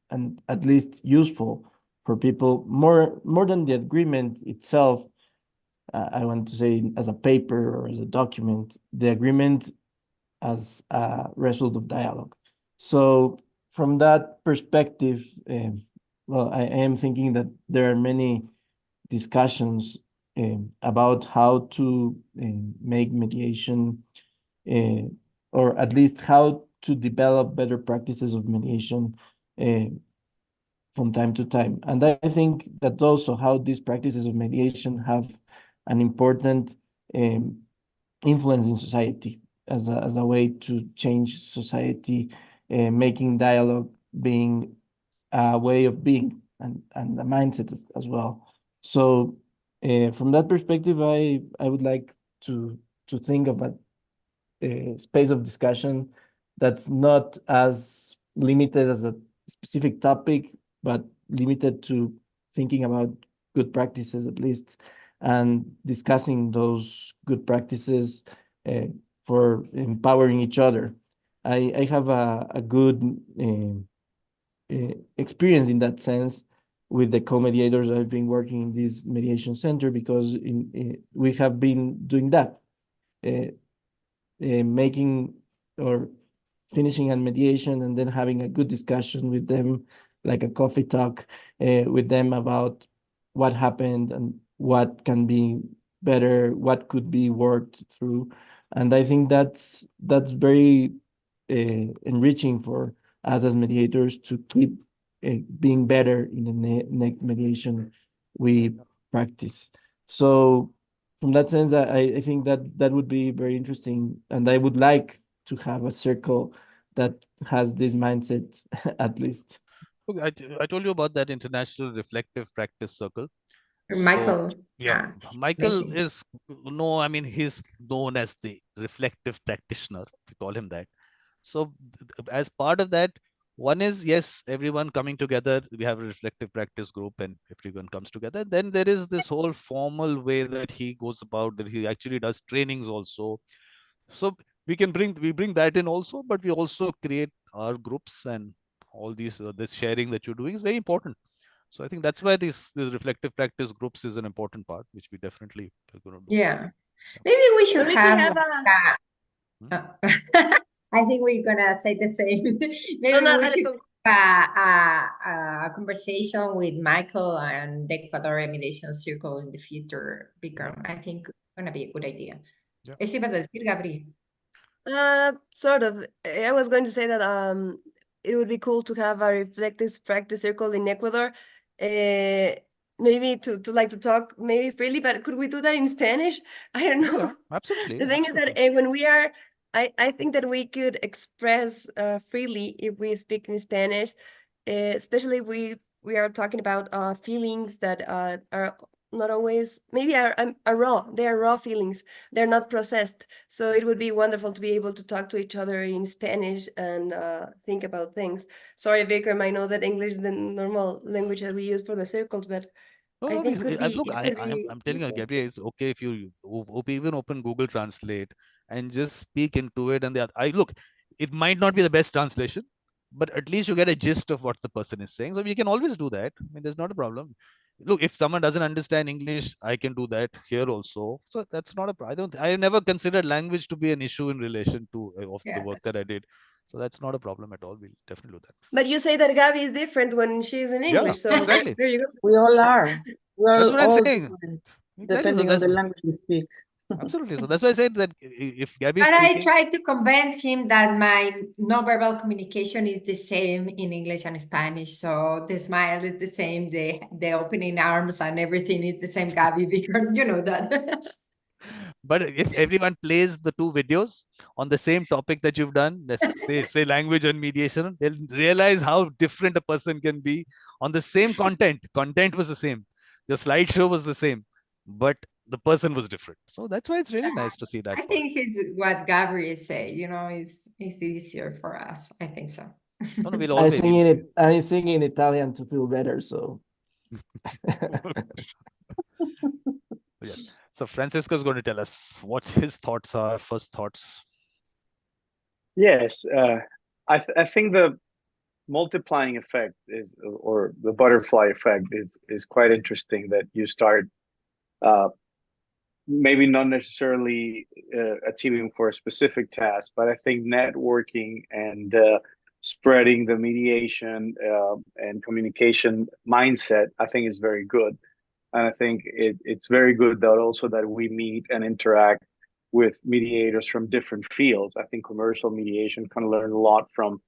at least useful for people, more than the agreement itself. I want to say as a paper or as a document, the agreement as a result of dialogue. So from that perspective, well, I am thinking that there are many discussions about how to make mediation, or at least how to develop better practices of mediation from time to time. And I think that also how these practices of mediation have an important influence in society as a way to change society, making dialogue being a way of being and a mindset as well. So from that perspective, I would like to think of a space of discussion that's not as limited as a specific topic, but limited to thinking about good practices at least, and discussing those good practices for empowering each other. I have a good experience in that sense with the co-mediators I've been working in this mediation center, because we have been doing that, making or finishing a mediation and then having a good discussion with them, like a coffee talk with them about what happened and what can be better, what could be worked through. And I think that's very enriching for us as mediators to keep being better in the next mediation we practice. So from that sense, I think that would be very interesting, and I would like to have a circle that has this mindset at least. Okay, I told you about that International Reflective Practice Circle. Michael. So, yeah, Michael is he's known as the reflective practitioner. We call him that. So as part of that, one is, yes, everyone coming together. We have a reflective practice group and everyone comes together. Then there is this whole formal way that he goes about, that he actually does trainings also. So we bring that in also, but we also create our groups, and all these this sharing that you're doing is very important. So I think that's why this reflective practice groups is an important part, which we definitely are going to do. Yeah, maybe we should have I think we're gonna say the same. Maybe we should a conversation with Michael and the Ecuador Mediation Circle in the future, Vikram. I think it's gonna be a good idea. ¿Eso ibas a decir, Gabri? Sort of. I was going to say that it would be cool to have a reflective practice circle in Ecuador. Maybe to talk maybe freely, but could we do that in Spanish? I don't know. Yeah, absolutely. The thing is that when we are, I think that we could express freely if we speak in Spanish, especially if we are talking about feelings that are not always, maybe are raw. They are raw feelings. They're not processed. So it would be wonderful to be able to talk to each other in Spanish and think about things. Sorry, Vikram, I know that English is the normal language that we use for the circles, but I think look, I'm telling you, Gabriela, it's okay if you even open Google Translate and just speak into it. And look, it might not be the best translation, but at least you get a gist of what the person is saying. So you can always do that. I mean, there's not a problem. Look, if someone doesn't understand English, I can do that here also. So that's not I never considered language to be an issue in relation to of the work that I did. So that's not a problem at all. We'll definitely do that. But you say that Gabi is different when she's in English. So exactly. There you go. We all are. That's what I'm saying. Different, exactly. depending on the language you speak. Absolutely. So that's why I said that if Gabi is But speaking, I tried to convince him that my nonverbal communication is the same in English and Spanish. So the smile is the same, the opening arms and everything is the same, Gabi, because you know that. But if everyone plays the two videos on the same topic that you've done, let's say language and mediation, they'll realize how different a person can be on the same content. Content was the same. The slideshow was the same, but the person was different. So that's why it's really nice to see that. I think it's what Gabriel said, you know, it's easier for us. I think so. No, we'll always I sing in Italian to feel better, so. Yeah. So Francisco is going to tell us what his thoughts are, first thoughts. Yes, I think the multiplying effect is, or the butterfly effect is quite interesting, that you start maybe not necessarily achieving for a specific task, but I think networking and spreading the mediation and communication mindset, I think is very good. And I think it's very good that also that we meet and interact with mediators from different fields. I think commercial mediation can learn a lot from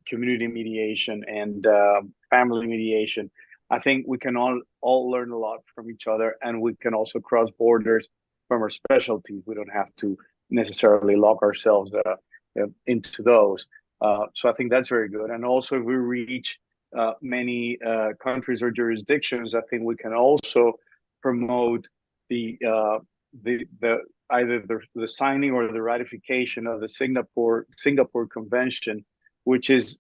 community mediation and family mediation. I think we can all learn a lot from each other, and we can also cross borders from our specialties. We don't have to necessarily lock ourselves into those. So I think that's very good. And also, if we reach many countries or jurisdictions, I think we can also promote the either the signing or the ratification of the Singapore Convention, which is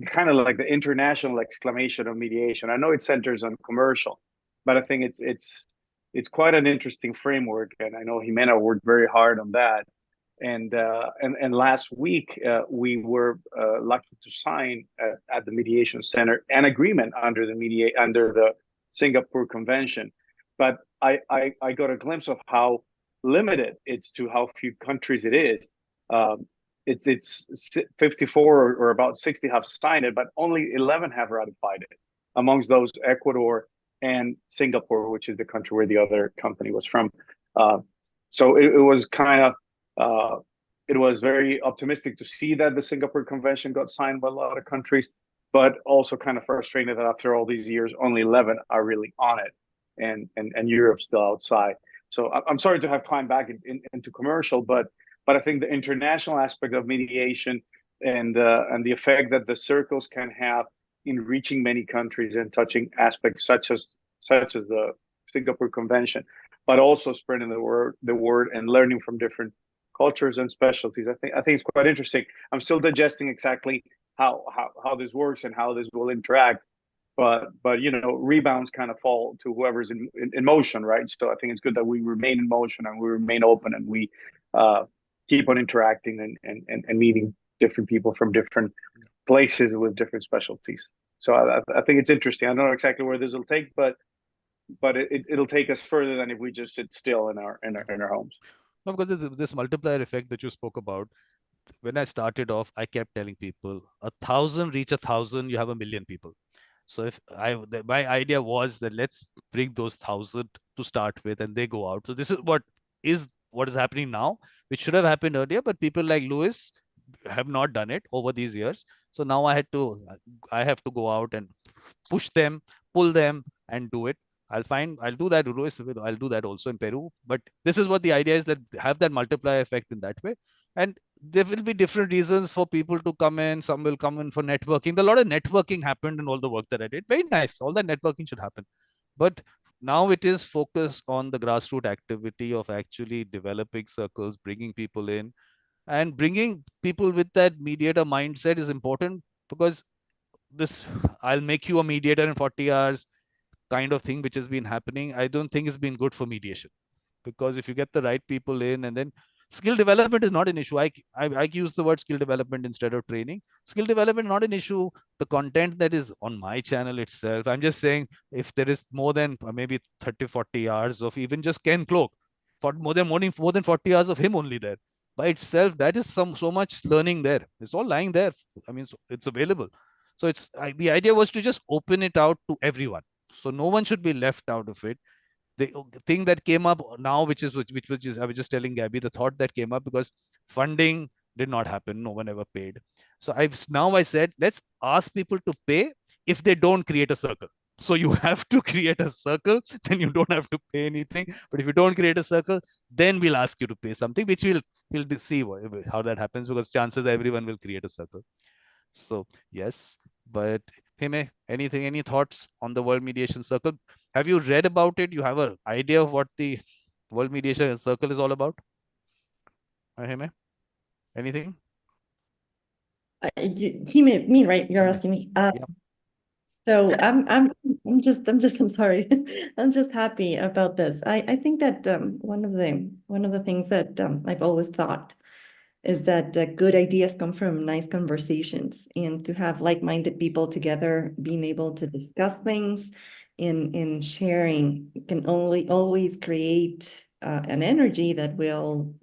kind of like the international exclamation of mediation. I know it centers on commercial, but I think it's quite an interesting framework, and I know Jimena worked very hard on that. And last week we were lucky to sign at the Mediation Center an agreement under the Singapore Convention. But I got a glimpse of how limited it's to how few countries it is. It's 54 or about 60 have signed it, but only 11 have ratified it. Amongst those, Ecuador and Singapore, which is the country where the other company was from. So it was kind of it was very optimistic to see that the Singapore Convention got signed by a lot of countries, but also kind of frustrated that after all these years, only 11 are really on it, and Europe's still outside. So I'm sorry to have climbed back into commercial, but I think the international aspect of mediation and the effect that the circles can have in reaching many countries and touching aspects such as the Singapore Convention, but also spreading the word and learning from different cultures and specialties. I think it's quite interesting. I'm still digesting exactly how this works and how this will interact. But you know, rebounds kind of fall to whoever's in motion, right? So I think it's good that we remain in motion and we remain open and we keep on interacting and meeting different people from different places with different specialties. So I think it's interesting. I don't know exactly where this will take, but it'll take us further than if we just sit still in our homes. No, because this multiplier effect that you spoke about, when I started off, I kept telling people 1,000 reach 1,000, you have 1,000,000 people. So if my idea was that let's bring those 1,000 to start with, and they go out. So this is what is happening now, which should have happened earlier, but people like Louis have not done it over these years. So now I have to go out and push them, pull them, and do it. I'll do that, Louis. I'll do that also in Peru. But this is what the idea is, that have that multiplier effect in that way. And there will be different reasons for people to come in. Some will come in for networking. A lot of networking happened in all the work that I did. Very nice. All that networking should happen. But now it is focused on the grassroots activity of actually developing circles, bringing people in, and bringing people with that mediator mindset is important, because this I'll make you a mediator in 40 hours kind of thing, which has been happening, I don't think it's been good for mediation. Because if you get the right people in, and then Skill development is not an issue. I use the word skill development instead of training. Skill development not an issue. The content that is on my channel itself, I'm just saying, if there is more than maybe 30, 40 hours of even just Ken Cloak, for more than 40 hours of him only there by itself, that is so much learning there. It's all lying there. I mean, so it's available. So the idea was to just open it out to everyone. So no one should be left out of it. The thing that came up now, which was just, I was just telling Gabby, the thought that came up because funding did not happen. No one ever paid. So I said, let's ask people to pay if they don't create a circle. So you have to create a circle, then you don't have to pay anything. But if you don't create a circle, then we'll ask you to pay something, which we'll see how that happens, because chances everyone will create a circle. So yes, but Hime, any thoughts on the World Mediation Circle? Have you read about it? You have an idea of what the World Mediation Circle is all about? Hime, anything? Me, right? You're asking me. Yeah. So I'm sorry. I'm just happy about this. I think that one of the things that I've always thought is that good ideas come from nice conversations, and to have like-minded people together, being able to discuss things in sharing can always create an energy that will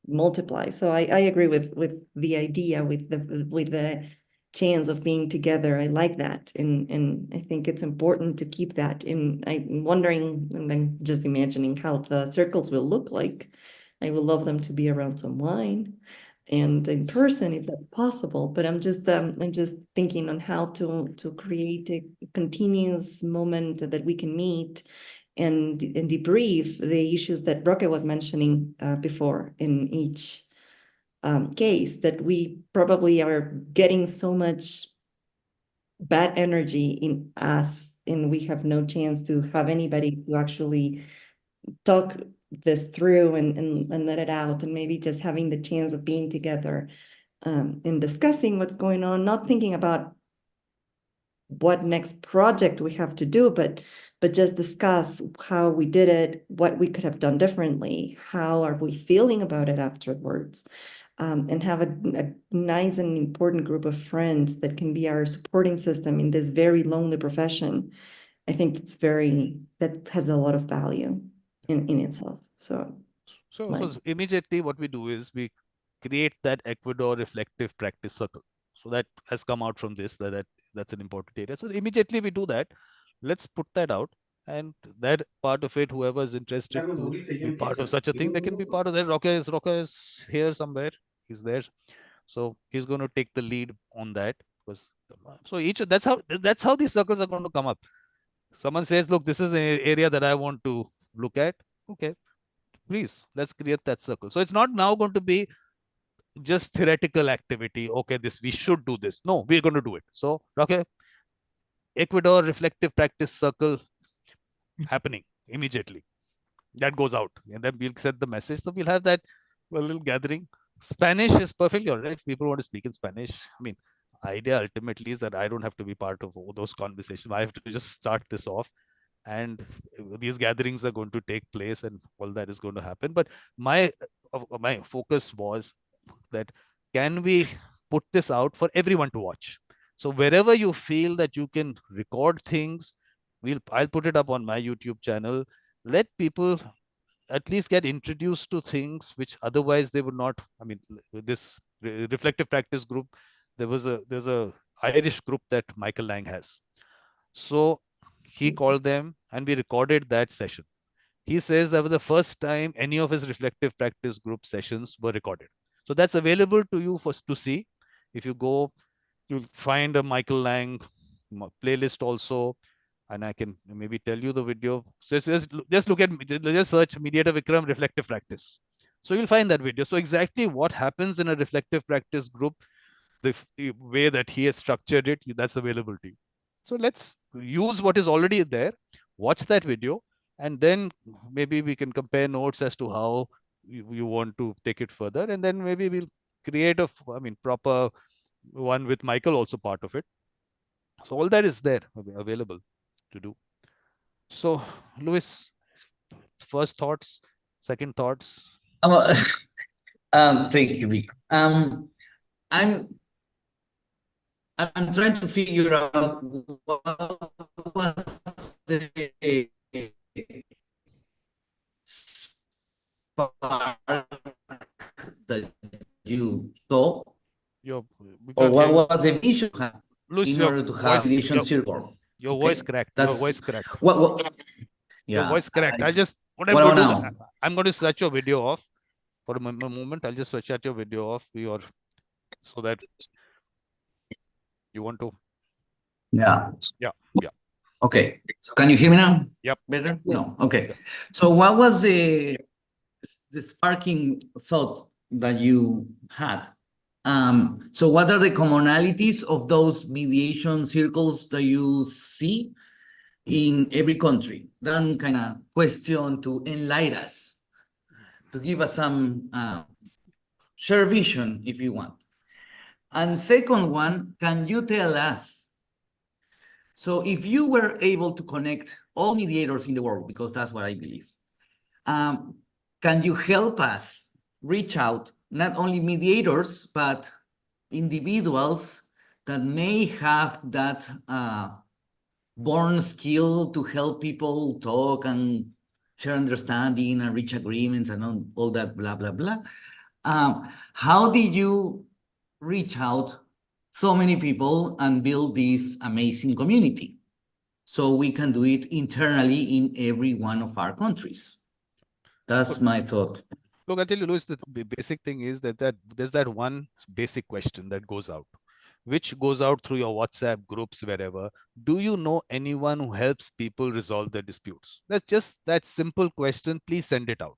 multiply. So I agree with the idea, with the chance of being together. I like that, and I think it's important to keep that. And I'm wondering, and then just imagining how the circles will look like. I would love them to be around some wine and in person if that's possible. But I'm just thinking on how to create a continuous moment that we can meet and debrief the issues that Roque was mentioning before in each case, that we probably are getting so much bad energy in us, and we have no chance to have anybody to actually talk this through and let it out, and maybe just having the chance of being together and discussing what's going on, not thinking about what next project we have to do, but just discuss how we did it, what we could have done differently, how are we feeling about it afterwards, and have a nice and important group of friends that can be our supporting system in this very lonely profession. I think that has a lot of value in itself. So immediately what we do is we create that Ecuador reflective practice circle. So that has come out from this, that's an important area. So immediately we do that. Let's put that out. And that part of it, whoever is interested to be part of such a thing, they can be part of that. Roque is here somewhere. He's there. So he's going to take the lead on that. So that's how these circles are going to come up. Someone says, look, this is the area that I want to look at. Okay, please, let's create that circle. So it's not now going to be just theoretical activity. Okay, we should do this. No, we're going to do it. So, okay, Ecuador reflective practice circle happening immediately. That goes out, and then we'll send the message. So we'll have that little gathering. Spanish is perfectly all right. If people want to speak in Spanish, I mean, idea ultimately is that I don't have to be part of all those conversations. I have to just start this off, and these gatherings are going to take place, and all that is going to happen. But my focus was that can we put this out for everyone to watch? So wherever you feel that you can record things, I'll put it up on my YouTube channel. Let people at least get introduced to things which otherwise they would not. I mean, this reflective practice group, there's a Irish group that Michael Lang has. So he called them and we recorded that session. He says that was the first time any of his reflective practice group sessions were recorded. So that's available to you to see. If you go, you'll find a Michael Lang playlist also. And I can maybe tell you the video. So just search Mediator Vikram reflective practice. So you'll find that video. So exactly what happens in a reflective practice group, the way that he has structured it, that's available to you. So let's use what is already there, watch that video, and then maybe we can compare notes as to how you want to take it further. And then maybe we'll create proper one with Michael also part of it. So all that is there available to do. So, Luis, first thoughts, second thoughts? Thank you, Vikram. I'm trying to figure out what was the spark that you saw, or what was the vision in order to have mediation circle. Your voice cracked. That's your voice cracked. What? Your Yeah. voice cracked. What I'm going to do is I'm going to switch your video off for a moment. I'll just switch out your video off so that you want to. Yeah. Yeah. Okay. So can you hear me now? Yep. Better? No. Okay. So what was the sparking thought that you had? So what are the commonalities of those mediation circles that you see in every country? That kind of question to enlighten us, to give us some share vision, if you want. And second one, can you tell us, so if you were able to connect all mediators in the world, because that's what I believe, can you help us reach out, not only mediators, but individuals that may have that born skill to help people talk and share understanding and reach agreements and all that blah, blah, blah. How did you reach out so many people and build this amazing community so we can do it internally in every one of our countries? That's my thought. Look, I'll tell you, Louis, the basic thing is that there's that one basic question that goes out, which goes out through your WhatsApp groups, wherever. Do you know anyone who helps people resolve their disputes? That's just that simple question. Please send it out.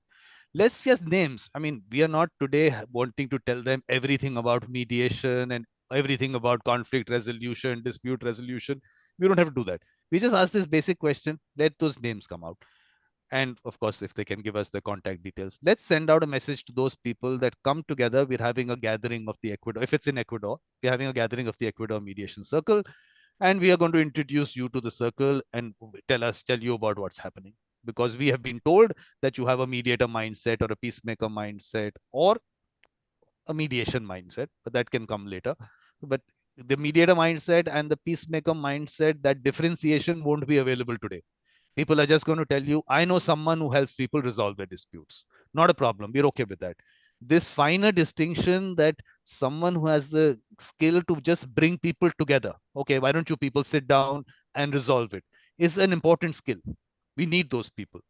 Let's just names. I mean, we are not today wanting to tell them everything about mediation and everything about conflict resolution, dispute resolution. We don't have to do that. We just ask this basic question, let those names come out. And of course, if they can give us the contact details, let's send out a message to those people that come together. We're having a gathering of the Ecuador. If it's in Ecuador, we're having a gathering of the Ecuador Mediation Circle. And we are going to introduce you to the circle and tell you about what's happening. Because we have been told that you have a mediator mindset or a peacemaker mindset or a mediation mindset, but that can come later. But the mediator mindset and the peacemaker mindset, that differentiation won't be available today. People are just going to tell you, I know someone who helps people resolve their disputes. Not a problem. We're okay with that. This finer distinction that someone who has the skill to just bring people together. Okay, why don't you people sit down and resolve it? Is an important skill. We need those people.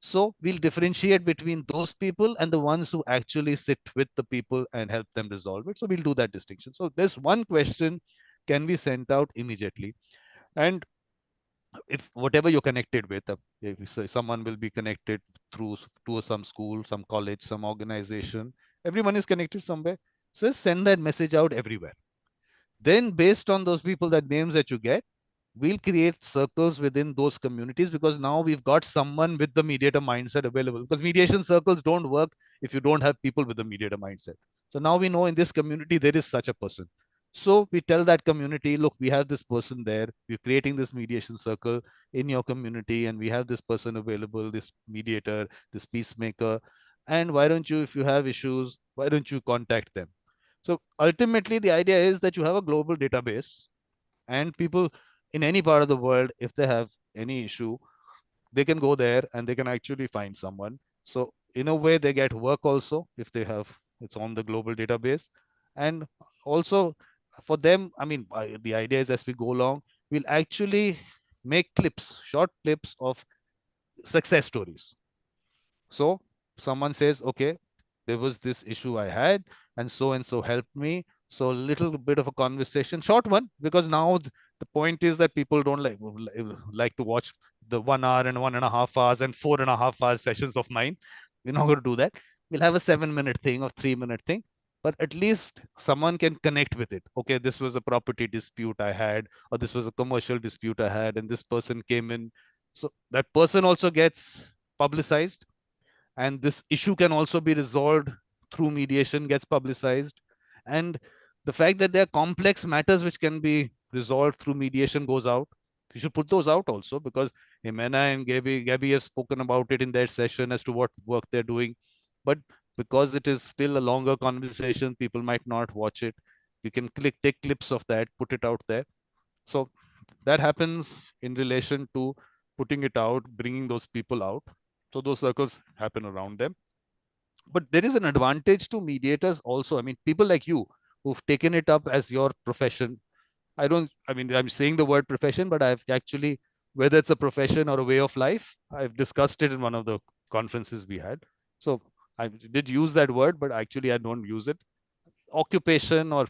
So we'll differentiate between those people and the ones who actually sit with the people and help them resolve it. So we'll do that distinction. So this one question can be sent out immediately. And if whatever you're connected with, if someone will be connected through to some school, some college, some organization, everyone is connected somewhere. So send that message out everywhere. Then based on those people, that names that you get, we'll create circles within those communities, because now we've got someone with the mediator mindset available, because mediation circles don't work if you don't have people with the mediator mindset. So now we know in this community, there is such a person. So we tell that community, look, we have this person there. We're creating this mediation circle in your community, and we have this person available, this mediator, this peacemaker. And why don't you, if you have issues, why don't you contact them? So ultimately, the idea is that you have a global database, and people in any part of the world, if they have any issue, they can go there and they can actually find someone. So in a way, they get work also if they have, it's on the global database. And also for them, I mean, the idea is as we go along, we'll actually make clips, short clips of success stories. So someone says, okay, there was this issue I had, and so helped me. So a little bit of a conversation, short one, because now the point is that people don't like to watch the 1 hour and 1.5 hours and 4.5 hour sessions of mine. We're not going to do that. We'll have a 7-minute thing or 3-minute thing, but at least someone can connect with it. Okay, this was a property dispute I had, or this was a commercial dispute I had, and this person came in. So that person also gets publicized, and this issue can also be resolved through mediation, gets publicized. And the fact that there are complex matters which can be resolved through mediation goes out. You should put those out also, because Jimena and Gabby have spoken about it in their session as to what work they're doing. But because it is still a longer conversation, people might not watch it. You can take clips of that, put it out there. So that happens in relation to putting it out, bringing those people out. So those circles happen around them. But there is an advantage to mediators also. I mean, people like you who've taken it up as your profession. I'm saying the word profession, but I've actually, whether it's a profession or a way of life, I've discussed it in one of the conferences we had. So I did use that word, but actually I don't use it. Occupation or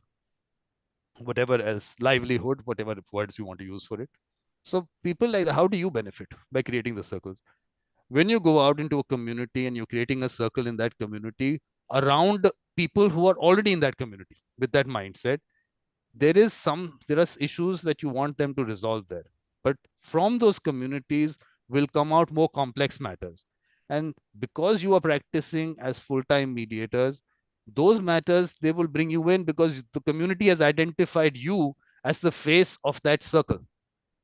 whatever else, livelihood, whatever words you want to use for it. So people like, how do you benefit by creating the circles? When you go out into a community and you're creating a circle in that community around people who are already in that community with that mindset, there are issues that you want them to resolve there. But from those communities will come out more complex matters. And because you are practicing as full-time mediators, those matters, they will bring you in because the community has identified you as the face of that circle,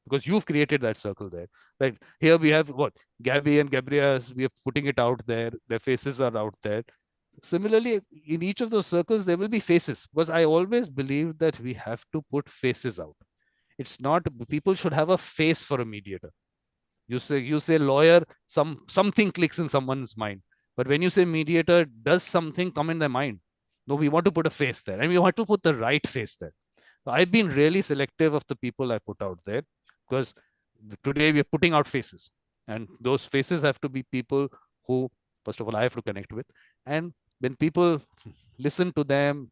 because you've created that circle there. Right here we have what Gabby and Gabriela, we are putting it out there, their faces are out there. Similarly, in each of those circles there will be faces, because I always believe that we have to put faces out. It's not, people should have a face for a mediator. You say lawyer, something clicks in someone's mind, but when you say mediator, does something come in their mind? No, we want to put a face there, and we want to put the right face there. I've been really selective of the people I put out there, because today we are putting out faces, and those faces have to be people who, first of all, I have to connect with. And when people listen to them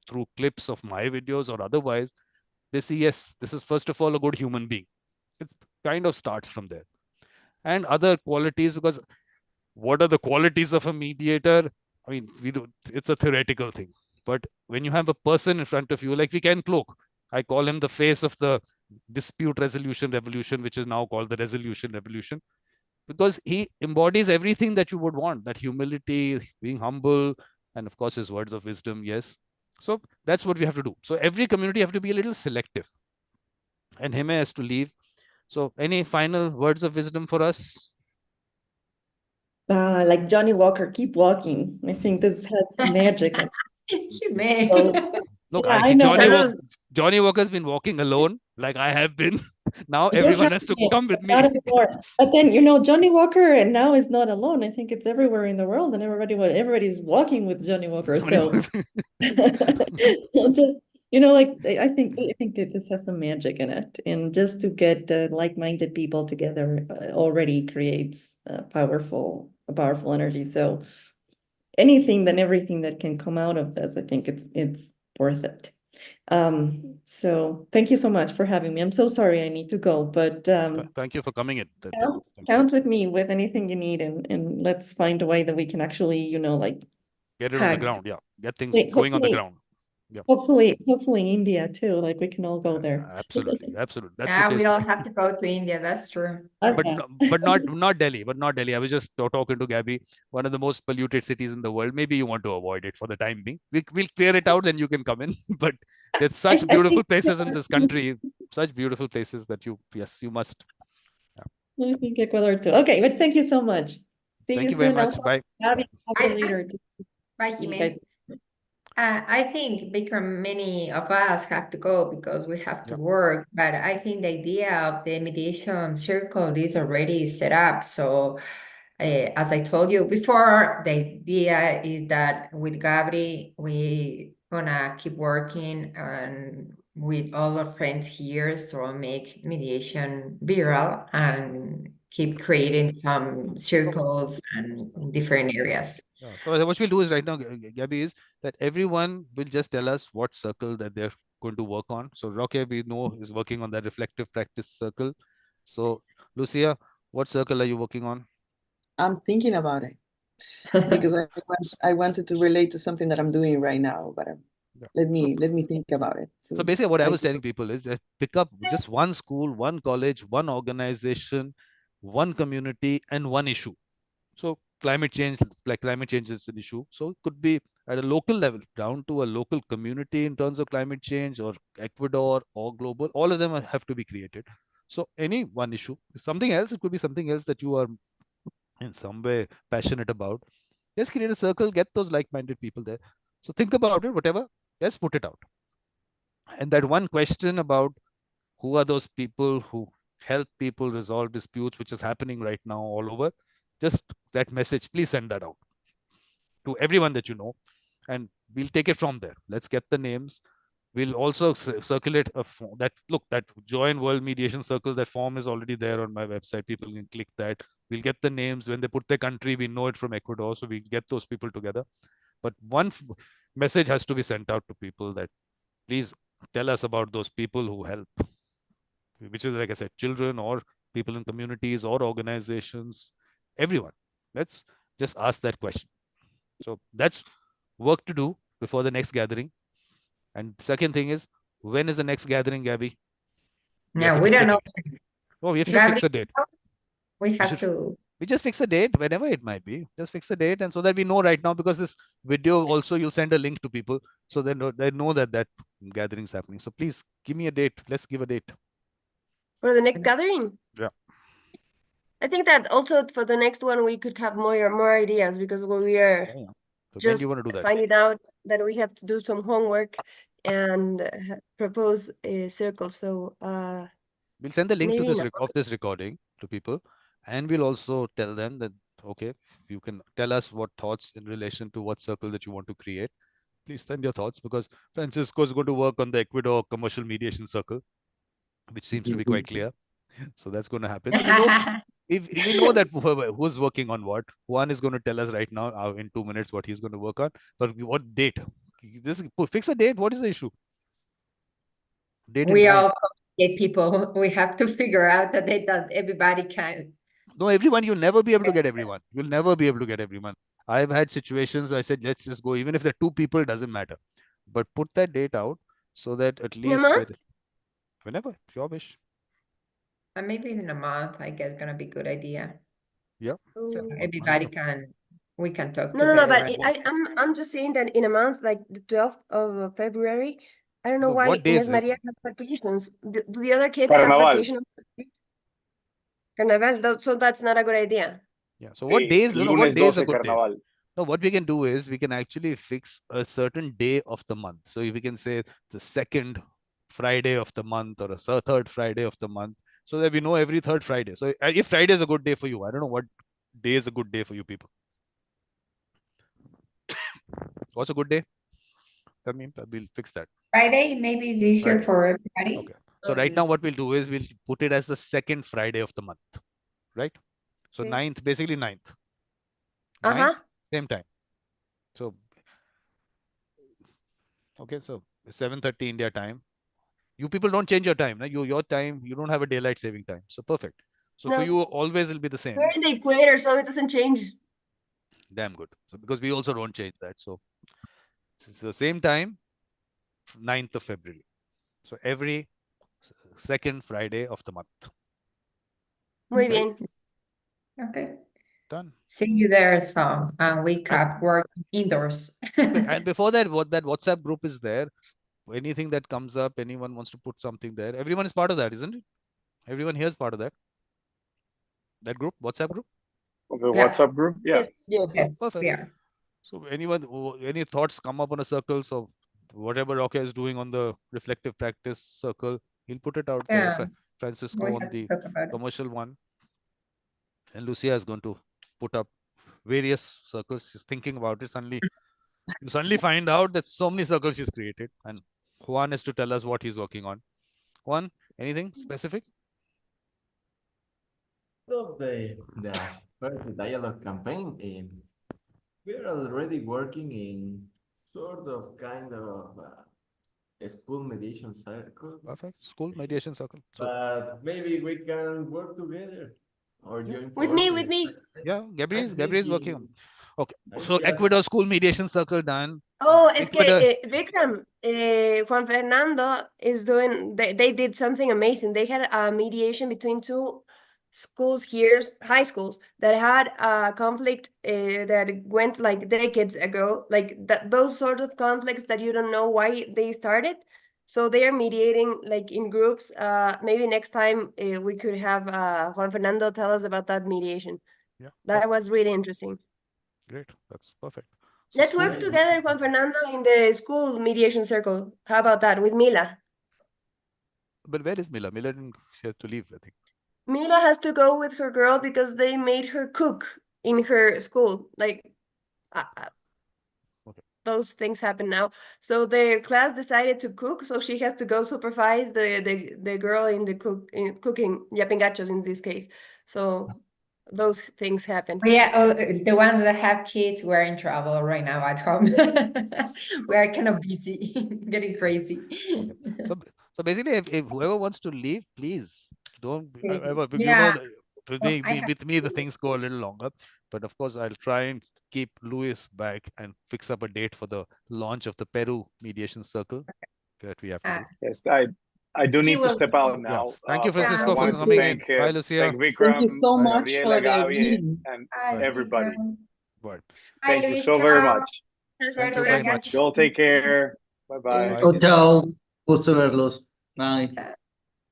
through clips of my videos or otherwise, they see, yes, this is first of all a good human being. It kind of starts from there. And other qualities, because what are the qualities of a mediator? I mean, it's a theoretical thing. But when you have a person in front of you, like Vikram Cloak, I call him the face of the dispute resolution revolution, which is now called the resolution revolution, because he embodies everything that you would want, that humility, being humble, and of course his words of wisdom. Yes. So that's what we have to do. So every community have to be a little selective, and him has to leave. So any final words of wisdom for us? Like Johnny Walker, keep walking. I think this has magic. You may. Look, Yeah, I know. Johnny Walker's been walking alone, like I have been. Now everyone has to come with me. But then, Johnny Walker now is not alone. I think it's everywhere in the world, and everybody's walking with Johnny Walker. So just, I think that this has some magic in it. And just to get like-minded people together already creates a powerful energy. So anything and everything that can come out of this, I think it's worth it. So thank you so much for having me. I'm so sorry I need to go, but thank you for coming in. Count with me with anything you need, and let's find a way that we can actually, get it on the ground. Yeah, get things going on the ground. Yeah. Hopefully India too. Like we can all go there. Absolutely. That's we all have to go to India. That's true. Okay. But not Delhi. I was just talking to Gabby. One of the most polluted cities in the world. Maybe you want to avoid it for the time being. We'll clear it out, then you can come in. But there's such beautiful places in this country. Such beautiful places that you must. Yeah. I think Ecuador too. Okay, but thank you so much. Thank you very much. Bye. Later. Bye, Jimenez. I think, Vikram, many of us have to go because we have to work, but I think the idea of the mediation circle is already set up. So as I told you before, the idea is that with Gabri, we're gonna keep working and with all our friends here, so make mediation viral and keep creating some circles and different areas. So what we'll do is right now, Gabby, is that everyone will just tell us what circle that they're going to work on. So Roque, we know, is working on that reflective practice circle. So Lucia, what circle are you working on? I'm thinking about it because I wanted to relate to something that I'm doing right now, but let me think about it. So basically what I was telling people is that pick up just one school, one college, one organization, one community, and one issue. So climate change is an issue. So it could be at a local level, down to a local community in terms of climate change, or Ecuador or global. All of them have to be created. So any one issue, something else, it could be something else that you are in some way passionate about. Just create a circle, get those like-minded people there. So think about it, whatever, let's put it out. And that one question about who are those people who help people resolve disputes, which is happening right now all over, just that message, please send that out to everyone that you know, and we'll take it from there. Let's get the names. We'll also circulate a form that, look, that join World Mediation Circle, that form is already there on my website. People can click that. We'll get the names. When they put their country, we know it from Ecuador. So we get those people together. But one message has to be sent out to people that please tell us about those people who help, which is, like I said, children or people in communities or organizations, everyone. Let's just ask that question. So that's work to do before the next gathering. And second thing is, when is the next gathering, Gabby? No, we don't know. Oh, we have to fix a date. We have to. We just fix a date whenever it might be. Just fix a date, and so that we know right now, because this video also you'll send a link to people, so they know that that gathering is happening. So please give me a date. Let's give a date for the next gathering. Yeah. I think that also for the next one we could have more ideas, because we are So just finding out that we have to do some homework and propose a circle. So we'll send the link to this of this recording to people, and we'll also tell them that, okay, you can tell us what thoughts in relation to what circle that you want to create. Please send your thoughts, because Francisco is going to work on the Ecuador Commercial Mediation Circle, which seems to be quite clear. So that's going to happen. So we know, if we know that who's working on what. Juan is going to tell us right now in 2 minutes what he's going to work on. But what date? Fix a date. What is the issue? Date we all people. We have to figure out that everybody can. No, everyone. You'll never be able to get everyone. You'll never be able to get everyone. I've had situations where I said, let's just go. Even if there are 2 people, it doesn't matter. But put that date out so that at least whenever, your wish. Maybe in a month, I guess, gonna be a good idea. Yeah. So everybody we can talk. No, but I'm just saying that in a month, like the 12th of February, I don't know why Inés María has vacations. Do the other kids have vacation? Carnaval, so that's not a good idea. Yeah. So what days? What day is a good day? No, what we can do is we can actually fix a certain day of the month. So if we can say the second Friday of the month or a third Friday of the month, so that we know every third Friday. So if Friday is a good day for you, I don't know what day is a good day for you people. What's a good day? Tell me, we'll fix that. Friday maybe is easier for everybody. Okay. So right now what we'll do is we'll put it as the second Friday of the month, right? So 9th, basically 9th. 9th, same time. So, okay, so 7:30 India time. You people don't change your time. No? Your time, you don't have a daylight saving time. So perfect. So for you, always will be the same. We're in the equator, so it doesn't change. Damn good. So because we also don't change that. So it's the same time, 9th of February. So every second Friday of the month. Muy bien. Okay. Done. See you there, so we kept working indoors. And before that, that WhatsApp group is there. Anything that comes up, anyone wants to put something there. Everyone is part of that, isn't it? Everyone here is part of that. That group, WhatsApp group. The WhatsApp group, yeah. Yes. Perfect. Yeah. So anyone, any thoughts come up on a circle? So whatever Roque is doing on the reflective practice circle, he'll put it out there. Francisco on the commercial one, and Lucia is going to put up various circles. She's thinking about it. You suddenly find out that so many circles she's created, and Juan is to tell us what he's working on. Juan, anything specific? Of the first dialogue campaign, we're already working in sort of kind of a school mediation circle. Perfect. School mediation circle. But maybe we can work together or join with me. Yeah, Gabriela is working on. Okay, so Ecuador School Mediation Circle done. Oh, es que Vikram, Juan Fernando is doing. They did something amazing. They had a mediation between 2 schools here, high schools, that had a conflict that went like decades ago, like those sort of conflicts that you don't know why they started. So they are mediating like in groups. Maybe next time we could have Juan Fernando tell us about that mediation. Yeah, that was really interesting. Great. That's perfect. Let's work together, Juan Fernando, in the school mediation circle. How about that with Mila? But where is Mila? Mila didn't, she had to leave, I think. Mila has to go with her girl because they made her cook in her school. Like, those things happen now. So the class decided to cook, so she has to go supervise the girl in the cooking, yapingachos in this case. So those things happen. Yeah, the ones that have kids, we're in trouble right now at home. We're kind of busy, getting crazy. So basically, if whoever wants to leave, please don't. Yeah. With me, the things go a little longer. But of course, I'll try and keep Luis back and fix up a date for the launch of the Peru Mediation Circle that we have to do. Yes, I do need to step out now. Yes. Thank you, Francisco, for wanted to coming in. thank, Bye, Lucia. Thank Vikram, Thank you so much Gabriela, for the Gabi, reading. and Bye, everybody. Bye. Thank you so very much. Thank you very much. You all take care. Bye-bye. Chao, chao. Gusto verlos. Bye.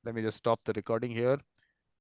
Let me just stop the recording here.